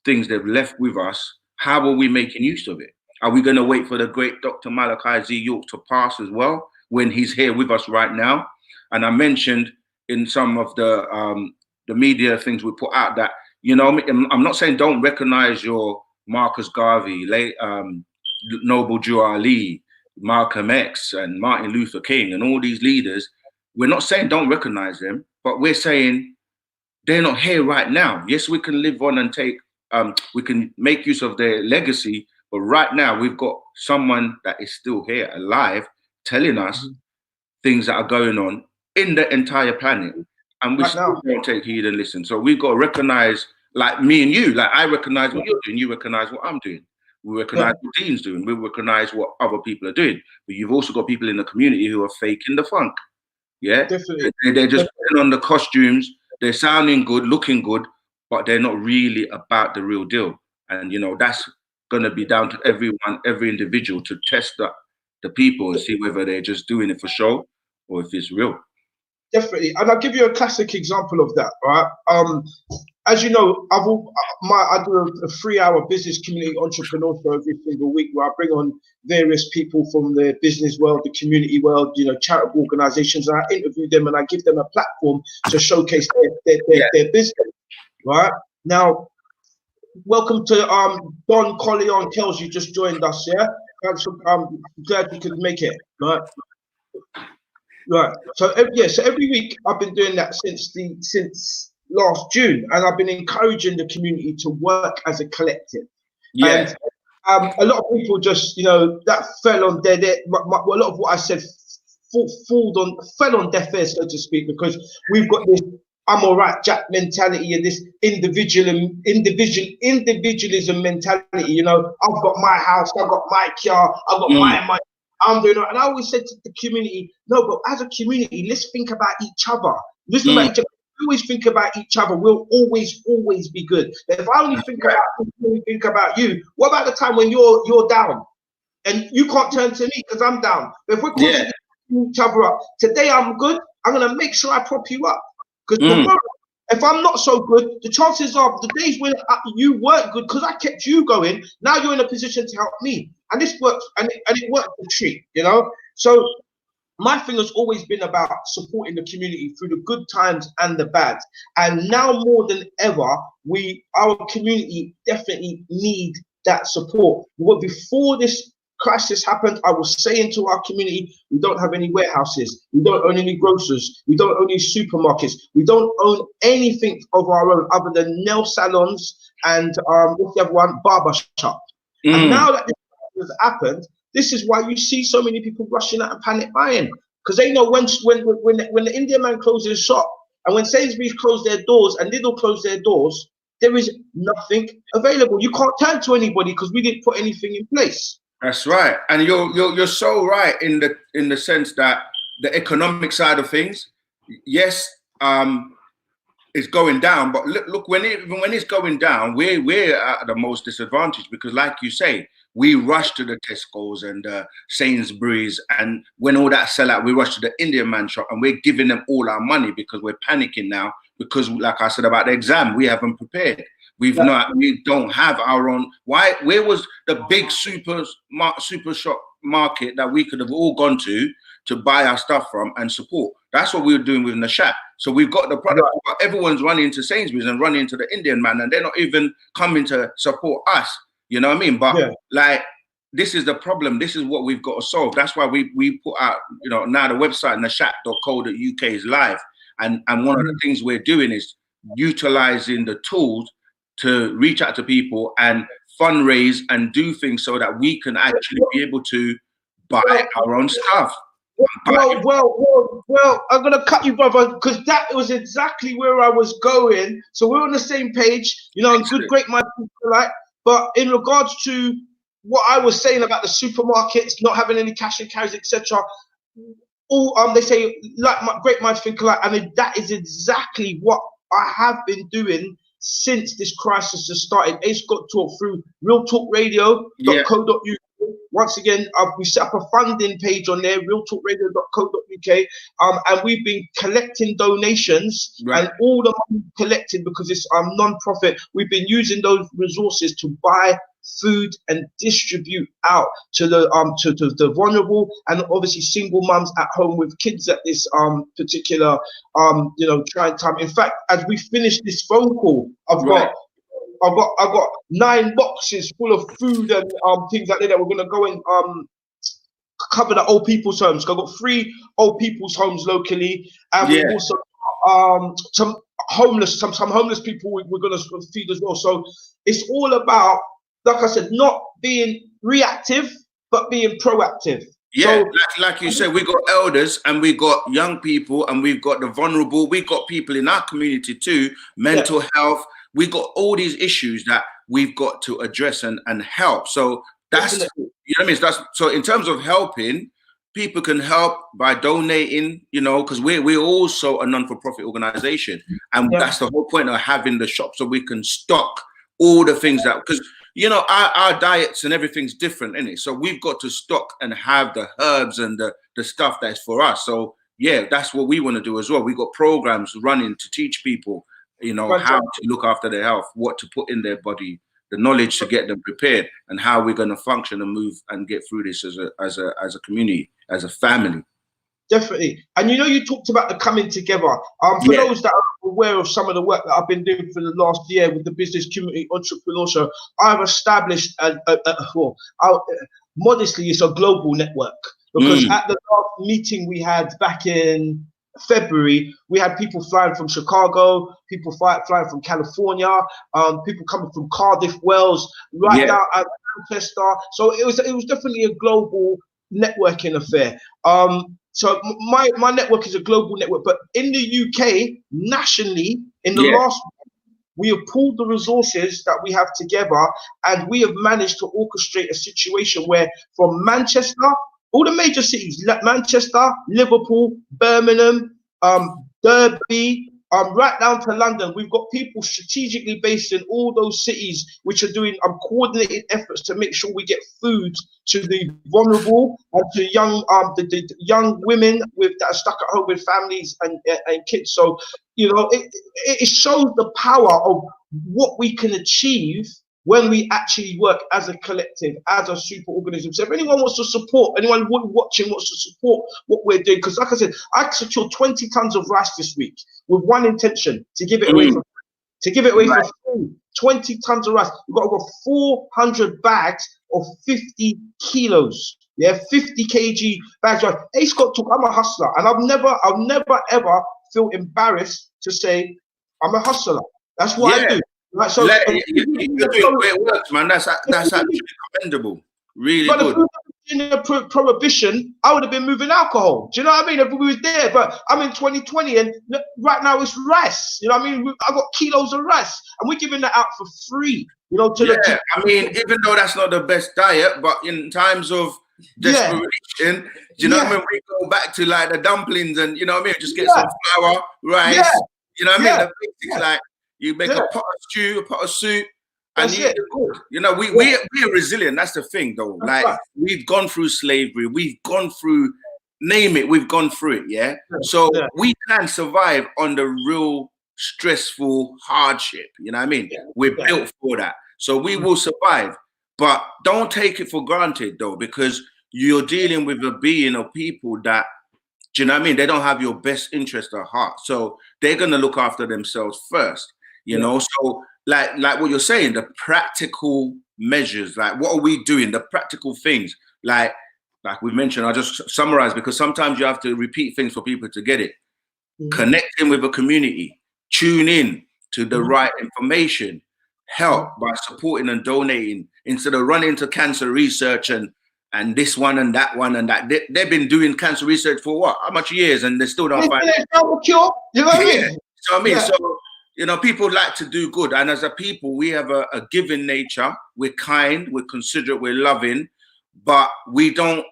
things they've left with us. How are we making use of it? Are we going to wait for the great Dr. Malachi Z. York to pass as well when he's here with us right now? And I mentioned in some of the media things we put out that, you know, I'm not saying don't recognize your Marcus Garvey, Noble Drew Ali, Malcolm X, and Martin Luther King, and all these leaders. We're not saying don't recognize them, but we're saying they're not here right now. Yes, we can live on and take, we can make use of their legacy, but right now we've got someone that is still here, alive, telling us things that are going on in the entire planet, and we still don't take heed and listen. So we've got to recognize, like me and you, like I recognize what you're doing, you recognize what I'm doing. We recognize what Dean's doing. We recognize what other people are doing. But you've also got people in the community who are faking the funk. Yeah, Definitely. They're just putting on the costumes. They're sounding good, looking good, but they're not really about the real deal. And you know, that's going to be down to everyone, every individual, to test the people and see whether they're just doing it for show or if it's real. Definitely, and I'll give you a classic example of that, right? As you know, I do a 3-hour business community entrepreneur show every single week where I bring on various people from the business world, the community world, you know, charitable organizations, and I interview them and I give them a platform to showcase their business, right? Now, welcome to Don Colleon Kells, you just joined us, yeah? Thanks for, glad you could make it, right? Right. So every week I've been doing that since last June, and I've been encouraging the community to work as a collective. Yeah. And a lot of people just, you know, that fell on a lot of what I said fell on deaf ears, so to speak, because we've got this I'm all right Jack mentality and this individualism mentality. You know, I've got my house, I've got my car, I've got my money. I'm doing it. And I always said to the community, no, but as a community, let's think about each other. Listen about each other. We always think about each other. We'll always be good. But if I only think about you, what about the time when you're down and you can't turn to me because I'm down? But if we're constantly each other up, today I'm good. I'm gonna make sure I prop you up because tomorrow, if I'm not so good, the chances are the days when you weren't good because I kept you going. Now you're in a position to help me, and this works, and it worked a treat, you know. So my thing has always been about supporting the community through the good times and the bad. And now more than ever, our community definitely need that support. Well, before this crisis happened, I was saying to our community, we don't have any warehouses, we don't own any grocers, we don't own any supermarkets, we don't own anything of our own other than nail salons and what's the other one, barber shop. And now that this has happened, this is why you see so many people rushing out and panic buying, because they know when the Indian man closes his shop and when Sainsbury's close their doors and Lidl close their doors, there is nothing available. You can't turn to anybody because we didn't put anything in place. That's right, and you're so right in the sense that the economic side of things, yes, it's going down, but look when it's going down, we're at the most disadvantaged because, like you say, we rush to the Tesco's and the Sainsbury's, and when all that sell out, we rush to the Indian man shop and we're giving them all our money because we're panicking now because, like I said about the exam, we haven't prepared. We don't have our own. Where was the big super shop market that we could have all gone to buy our stuff from and support? That's what we were doing with Nashat. So we've got the product, but everyone's running to Sainsbury's and running to the Indian man, and they're not even coming to support us. You know what I mean? But like, this is the problem. This is what we've got to solve. That's why we put out, you know, now the website nashat.co.uk is live, and one of the things we're doing is utilizing the tools to reach out to people and fundraise and do things so that we can actually be able to buy our own stuff. Well, I'm gonna cut you, brother, because that was exactly where I was going. So we're on the same page, you know, and good, great minds think alike. But in regards to what I was saying about the supermarkets not having any cash and carries, etc., all they say like my great minds think alike, and that is exactly what I have been doing since this crisis has started. Ace got talk through realtalkradio.co.uk. Once again, we set up a funding page on there, realtalkradio.co.uk, and we've been collecting donations, and all the money collected, because it's non-profit, we've been using those resources to buy food and distribute out to the to the vulnerable and obviously single mums at home with kids at this particular you know, trying time. In fact, as we finish this phone call, I've got 9 boxes full of food and things like that we're gonna go and cover the old people's homes. I've got 3 old people's homes locally, and we've also some homeless people we're gonna feed as well. So it's all about, like I said, not being reactive, but being proactive. Yeah, so, like you said, we got elders and we got young people and we've got the vulnerable. We got people in our community too, mental health. We got all these issues that we've got to address and help. So that's, you know what I mean? So in terms of helping, people can help by donating, you know, because we're also a non-for-profit organization. And that's the whole point of having the shop, so we can stock all the things that, because you know, our diets and everything's different, isn't it? So we've got to stock and have the herbs and the stuff that's for us. So yeah, that's what we want to do as well. We've got programs running to teach people, you know, how to look after their health, what to put in their body, the knowledge to get them prepared, and how we're going to function and move and get through this as a community, as a family. Definitely. And you know, you talked about the coming together. For those that are aware of some of the work that I've been doing for the last year with the business community entrepreneurship, I've established modestly, it's a global network, because at the last meeting we had back in February, we had people flying from Chicago, people flying from California, people coming from Cardiff, Wales, right down at Manchester. So it was definitely a global networking affair. So my network is a global network, but in the UK, nationally, in the last week, we have pulled the resources that we have together, and we have managed to orchestrate a situation where from Manchester, all the major cities, Manchester, Liverpool, Birmingham, Derby, right down to London, we've got people strategically based in all those cities which are doing coordinated efforts to make sure we get food to the vulnerable and to young the young women that are stuck at home with families and kids. So you know, it shows the power of what we can achieve when we actually work as a collective, as a super organism. So if anyone wants to support, anyone watching wants to support what we're doing, because like I said, I secured 20 tons of rice this week with one intention: to give it away for free. To give it away for free. 20 tons of rice. We've got over 400 bags of 50 kilos. Yeah, 50 kg bags. Right. Ace got talk. I'm a hustler, and I'll never ever feel embarrassed to say I'm a hustler. That's what I do. Right, so you're doing great work, man. That's actually commendable. Really good. In the prohibition, I would have been moving alcohol. Do you know what I mean? If we was there, but I'm in 2020, and right now it's rice. You know what I mean? I got kilos of rice, and we're giving that out for free. You know, I mean, even though that's not the best diet, but in times of desperation, you know what I mean? We go back to like the dumplings, and you know what I mean? Just get some flour, rice. You know what I mean? The basics, like you make a pot of stew, a pot of soup. And you're good. You know, we're resilient. That's the thing, though. Like we've gone through slavery, we've gone through, name it, we've gone through it. So we can survive on the real stressful hardship. You know what I mean? We're built for that. So we will survive. But don't take it for granted, though, because you're dealing with a being of people that, do you know what I mean? They don't have your best interest at heart. So they're gonna look after themselves first. You know, so like what you're saying, the practical measures, like what are we doing? The practical things, like we mentioned, I'll just summarize, because sometimes you have to repeat things for people to get it. Connecting with a community, tune in to the right information, help by supporting and donating instead of running to cancer research and this one and that one and that. They've been doing cancer research for what? How much years? And they still don't find it. Cure. You know what I mean? So I mean, so you know, people like to do good, and as a people, we have a giving nature. We're kind, we're considerate, we're loving, but we don't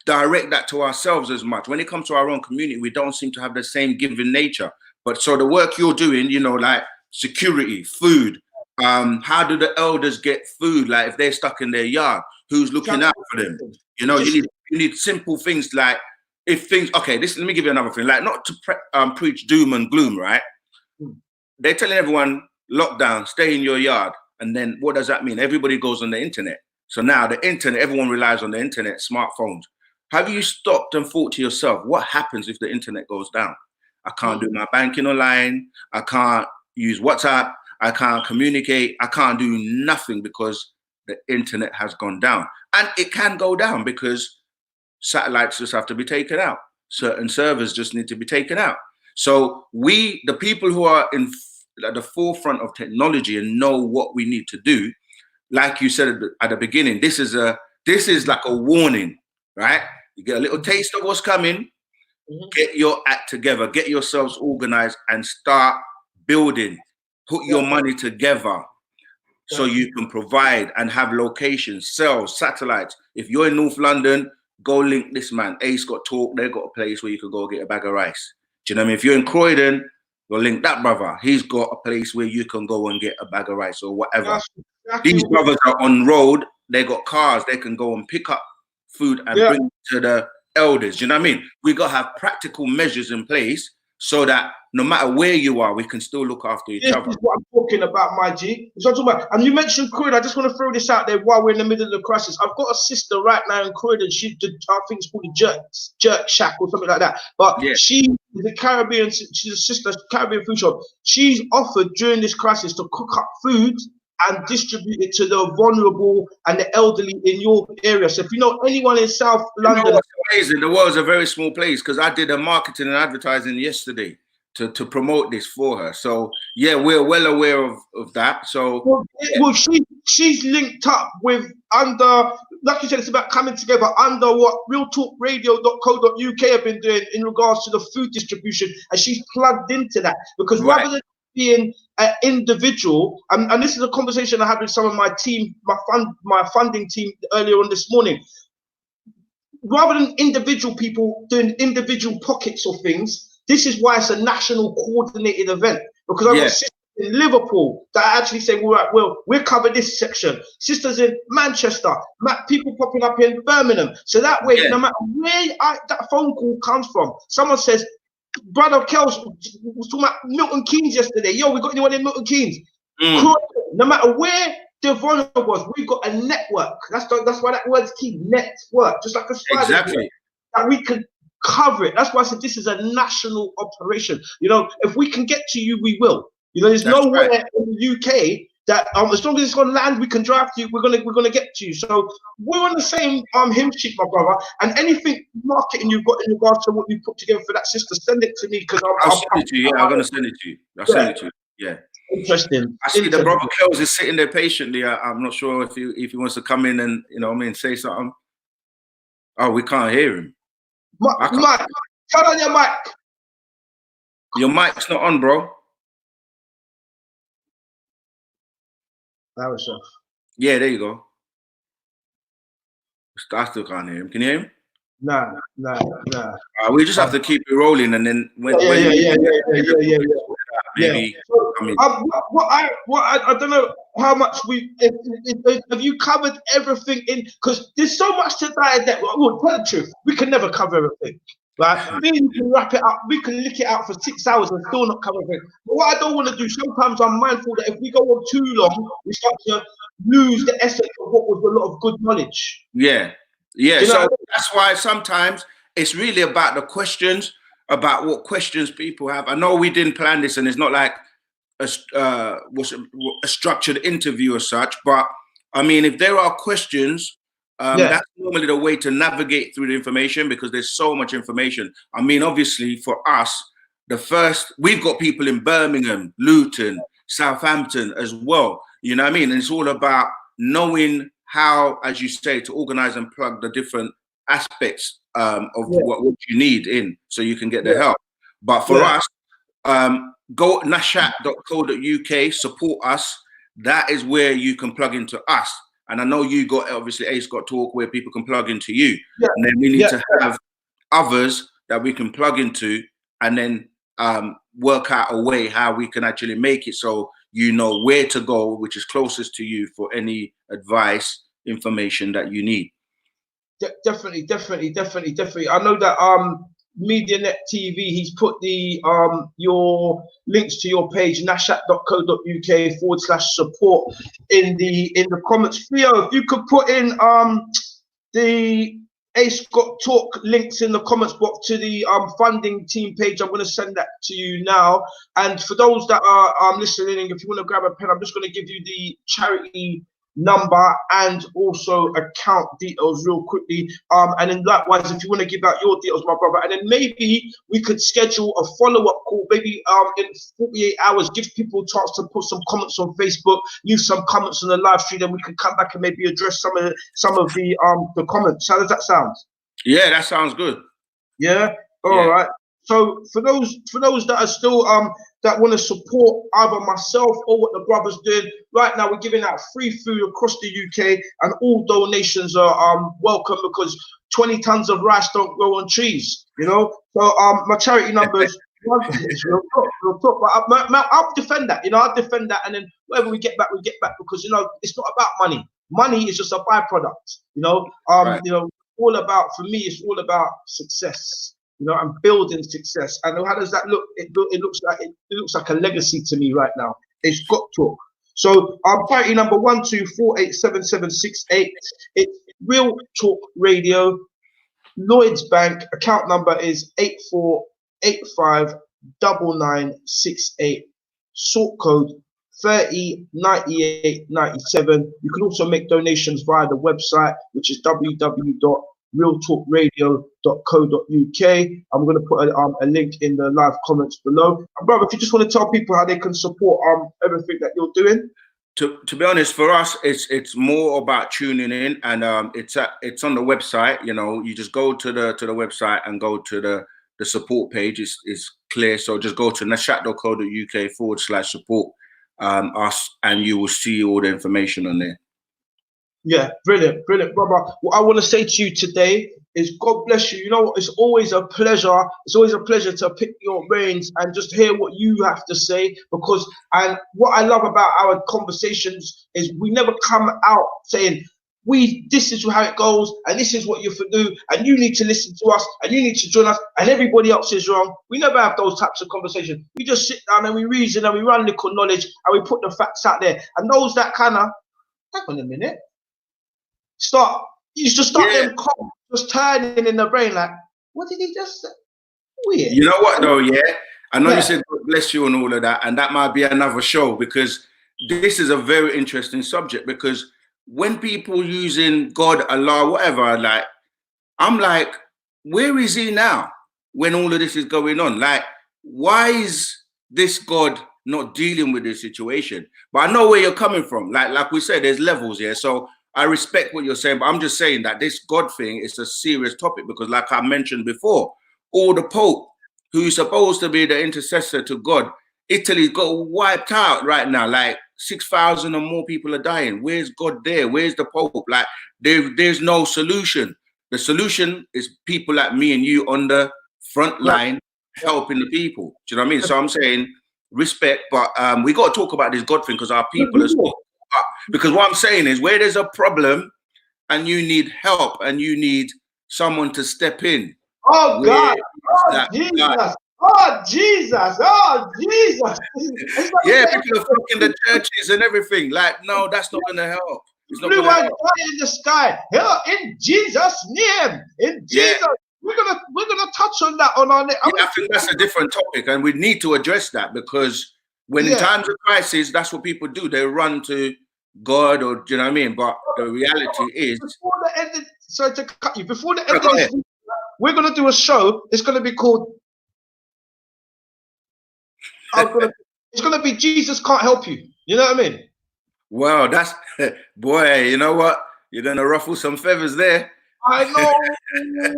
direct that to ourselves as much. When it comes to our own community, we don't seem to have the same giving nature. But so the work you're doing, you know, like security, food, how do the elders get food? Like if they're stuck in their yard, who's looking out for them? You know, you need simple things like if things, okay, let me give you another thing, like not to preach doom and gloom, right? They're telling everyone, lockdown, stay in your yard. And then what does that mean? Everybody goes on the internet. So now the internet, everyone relies on the internet, smartphones. Have you stopped and thought to yourself, what happens if the internet goes down? I can't do my banking online. I can't use WhatsApp. I can't communicate. I can't do nothing because the internet has gone down. And it can go down because satellites just have to be taken out. Certain servers just need to be taken out. So we, the people who are at the forefront of technology and know what we need to do, like you said at the beginning, this is like a warning, right? You get a little taste of what's coming. Get your act together, get yourselves organized and start building. Put your money together so you can provide and have locations, cells, satellites. If you're in North London, go link this man. Ace got talk, they've got a place where you can go get a bag of rice. Do you know what I mean? If you're in Croydon, go link that brother. He's got a place where you can go and get a bag of rice or whatever. These brothers are on road, they got cars, they can go and pick up food and bring it to the elders. You know what I mean? We got to have practical measures in place so that no matter where you are, we can still look after each other. This is what I'm talking about, my G. It's what I'm talking about. And you mentioned Croydon. I just want to throw this out there while we're in the middle of the crisis. I've got a sister right now in Croydon. She did, I think it's called the Jerk Shack or something like that. But she is a Caribbean. She's a sister, Caribbean food shop. She's offered during this crisis to cook up food and distribute it to the vulnerable and the elderly in your area. So if you know anyone in South London, you know what's amazing? The world's a very small place because I did a marketing and advertising yesterday to promote this for her. So yeah, we're well aware of that. So she's linked up with under, like you said, it's about coming together under what realtalkradio.co.uk have been doing in regards to the food distribution, and she's plugged into that because rather than being an individual, and this is a conversation I had with some of my team, my funding team earlier on this morning. Rather than individual people doing individual pockets of things, this is why it's a national coordinated event. Because I've got sisters in Liverpool that are actually saying, all right, well, we'll cover this section. Sisters in Manchester, people popping up in Birmingham. So that way, no matter where that phone call comes from, someone says, Brother Kels was talking about Milton Keynes yesterday. Yo, we got anyone in Milton Keynes? No matter where the vulnerable was, we've got a network. That's why that word's key. Network, just like a spider. That we can cover it. That's why I said this is a national operation. You know, if we can get to you, we will. You know, there's nowhere in the UK that as long as it's on land we can drive to you, we're gonna get to you. So we're on the same hymn sheet, my brother. And anything marketing you've got in regards to what you put together for that sister, send it to me because I'll send it to you. Yeah, I'm gonna send it to you. I'll send it to you. Yeah. Interesting. I see the brother Kels is sitting there patiently. I'm not sure if he wants to come in and say something. Oh, we can't hear him. Mike, turn on your mic. Your mic's not on, bro. That was off. Yeah, there you go. I still can't hear him. Can you hear him? Nah. We just have to keep it rolling, and then maybe. I don't know how much have you covered everything in, because there's so much to dive that. Well, tell the truth, we can never cover everything. Right? We can wrap it up, we can lick it out for 6 hours and still not cover everything. But what I don't want to do, sometimes I'm mindful that if we go on too long, we start to lose the essence of what was a lot of good knowledge. Yeah. So that's why sometimes it's really about the questions, about what questions people have. I know we didn't plan this, and it's not like a structured interview as such, but I mean, if there are questions, that's normally the way to navigate through the information, because there's so much information. I mean, obviously for us, we've got people in Birmingham, Luton, Southampton as well. You know what I mean? And it's all about knowing how, as you say, to organize and plug the different aspects of what you need in so you can get the help. But for us, go nashat.co.uk, support us. That is where you can plug into us. And I know you got, obviously, Ace got talk where people can plug into you. And then we need to have others that we can plug into, and then work out a way how we can actually make it so you know where to go, which is closest to you for any advice, information that you need. Definitely. I know that MediaNet TV, he's put the your links to your page, nashat.co.uk/support in the comments. Theo, if you could put in the Ace Got Talk links in the comments box to the funding team page. I'm going to send that to you now. And for those that are listening, if you want to grab a pen, I'm just going to give you the charity number and also account details real quickly, and then likewise if you want to give out your details, my brother, and then maybe we could schedule a follow-up call, maybe in 48 hours, give people a chance to put some comments on Facebook, leave some comments on the live stream, then we can come back and maybe address some of the comments. How does that sound? Yeah, that sounds good. Yeah, all right. So for those that are still that want to support either myself or what the brother's doing, right now we're giving out free food across the UK, and all donations are welcome, because 20 tons of rice don't grow on trees, you know. So my charity numbers. But I'll defend that, you know. I'll defend that, and then whatever we get back, because, you know, it's not about money. Money is just a byproduct, you know. You know, all about, for me, it's all about success. You know, I'm building success. And how does that look? It looks like a legacy to me right now. It's got talk. So charity number 124877768. It's Real Talk Radio. Lloyd's Bank account number is 84859968. Sort code 309897. You can also make donations via the website, which is www.realtalkradio.co.uk. I'm going to put a link in the live comments below. And brother, if you just want to tell people how they can support everything that you're doing. To be honest, for us, it's more about tuning in, and it's on the website. You know, you just go to the website and go to the support page. It's clear. So just go to nashat.co.uk/support us, and you will see all the information on there. Yeah, brilliant, brother. What I want to say to you today is God bless you. You know what? It's always a pleasure. It's always a pleasure to pick your brains and just hear what you have to say, because, and what I love about our conversations is we never come out saying, this is how it goes, and this is what you have to do, and you need to listen to us, and you need to join us, and everybody else is wrong. We never have those types of conversations. We just sit down and we reason and we run little knowledge and we put the facts out there. And those that kind of, hang on a minute, you just start them just turning in the brain like, what did he just say? Weird. You know what though, I know you said God bless you and all of that, and that might be another show, because this is a very interesting subject. Because when people using God, Allah, whatever, like, I'm like, where is he now when all of this is going on? Like, why is this God not dealing with this situation? But I know where you're coming from. Like we said, there's levels here. So I respect what you're saying, but I'm just saying that this God thing is a serious topic, because like I mentioned before, all the Pope, who's supposed to be the intercessor to God, Italy's got wiped out right now. Like 6,000 or more people are dying. Where's God there? Where's the Pope? Like there's no solution. The solution is people like me and you on the front line helping the people. Do you know what I mean? So I'm saying respect, but we got to talk about this God thing, because our people are still up. Because what I'm saying is, where there's a problem and you need help and you need someone to step in. Oh God! Oh Jesus! Oh Jesus! Oh Jesus! Yeah, people are fucking the churches and everything. Like, no, that's not going to help. It's not blue going to and white in the sky. Here, in Jesus' name, in Jesus. We're gonna touch on that on our. I think that's a different topic, and we need to address that, because when in times of crisis, that's what people do. They run to God, or do you know what I mean? But the reality is, before the end. Sorry to cut you. Before the end of this, we're gonna do a show. It's gonna be called. it's gonna be Jesus can't help you. You know what I mean? Well, that's boy. You know what? You're gonna ruffle some feathers there. I know. You know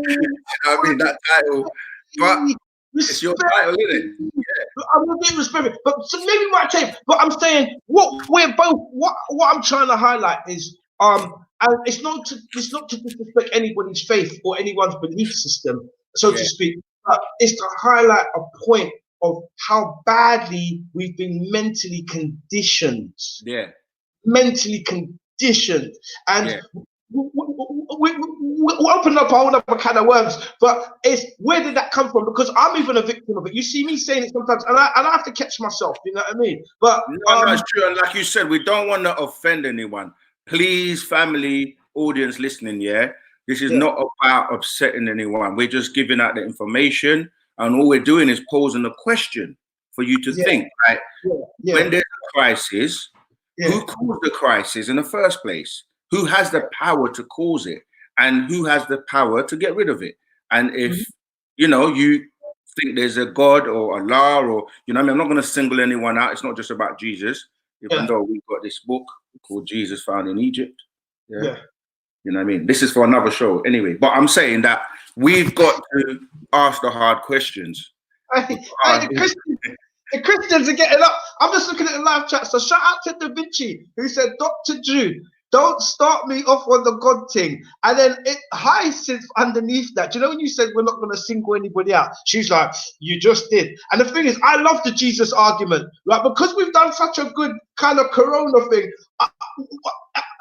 what I mean? That title, but it's your Respect. title, isn't it? I'm not being respectful, but so maybe my tape. But I'm saying what we're both. What I'm trying to highlight is and it's not to disrespect anybody's faith or anyone's belief system, so to speak. But it's to highlight a point of how badly we've been mentally conditioned. Yeah. Mentally conditioned, and Yeah. we open up a whole other kind of worms. But it's where did that come from? Because I'm even a victim of it. You see me saying it sometimes, and I have to catch myself. You know what I mean? But no, it's true. And like you said, we don't want to offend anyone. Please, family, audience listening, yeah, this is not about upsetting anyone. We're just giving out the information, and all we're doing is posing a question for you to think. Right? When there's a crisis, who caused the crisis in the first place? Who has the power to cause it, and who has the power to get rid of it? And if you know, you think there's a God or Allah, or you know, I mean, I'm not going to single anyone out. It's not just about Jesus, even though we've got this book called Jesus Found in Egypt. You know what I mean? This is for another show anyway. But I'm saying that we've got to ask the hard questions. The Christians are getting up. I'm just looking at the live chat. So shout out to Da Vinci, who said, Dr. Drew, don't start me off on the God thing. And then Hyacinth underneath that. Do you know when you said we're not going to single anybody out? She's like, you just did. And the thing is, I love the Jesus argument. Like, because we've done such a good kind of Corona thing,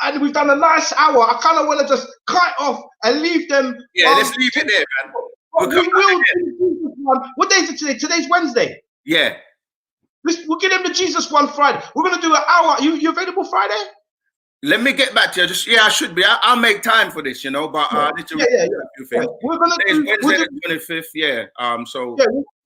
and we've done a nice hour, I kind of want to just cut off and leave them. Yeah, let's leave it there, man. We will do one. What day is it today? Today's Wednesday. Yeah. We'll get him the Jesus one Friday. We're going to do an hour. You available Friday? Let me get back to you. I should be. I'll make time for this, you know. But I need to a few things. We're gonna do Wednesday the 25th. Yeah. So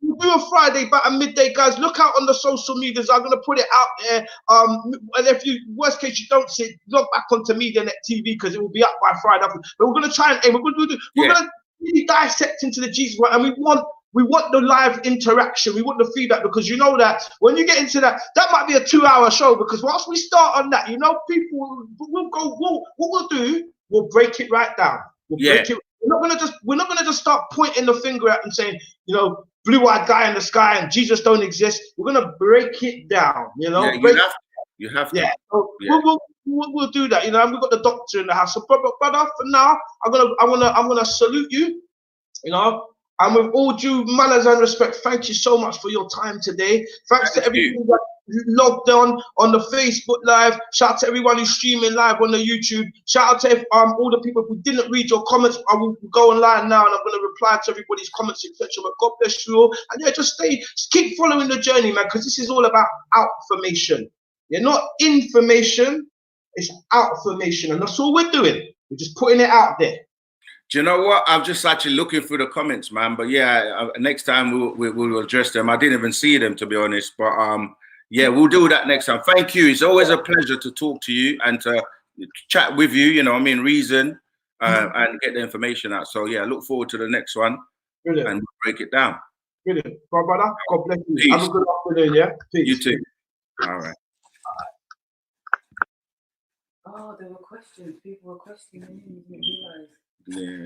we'll do a Friday about a midday, guys. Look out on the social medias. I'm gonna put it out there. And if you worst case you don't see it, log back onto MediaNet TV because it will be up by Friday. But we're gonna try and we're gonna really dissect into the Jesus one, and we want the live interaction. We want the feedback, because you know that when you get into that might be a 2-hour show, because once we start on that, you know, people will go, what we'll do, we'll break it right down. We'll break it. We're not gonna just start pointing the finger at and saying, you know, blue-eyed guy in the sky and Jesus don't exist. We're gonna break it down, you know. You have to. Yeah. So we'll do that, you know. And we've got the doctor in the house. So, brother, for now, I'm gonna salute you, you know. And with all due manners and respect, thank you so much for your time today. Thanks to everyone that logged on the Facebook Live. Shout out to everyone who's streaming live on the YouTube. Shout out to all the people who didn't read your comments. I will go online now and I'm going to reply to everybody's comments, etc. But God bless you all. And yeah, just keep following the journey, man, because this is all about outformation. Yeah, not information. It's outformation. And that's all we're doing. We're just putting it out there. Do you know what? I'm just actually looking through the comments, man. But yeah, next time we'll address them. I didn't even see them, to be honest. But yeah, we'll do that next time. Thank you. It's always a pleasure to talk to you and to chat with you. You know, I mean, reason and get the information out. So yeah, look forward to the next one. Brilliant. And we'll break it down. Brilliant, brother. God bless you. Peace. Have a good afternoon. Yeah. Peace. You too. All right. Oh, there were questions. People were questioning. I didn't realize. Yeah.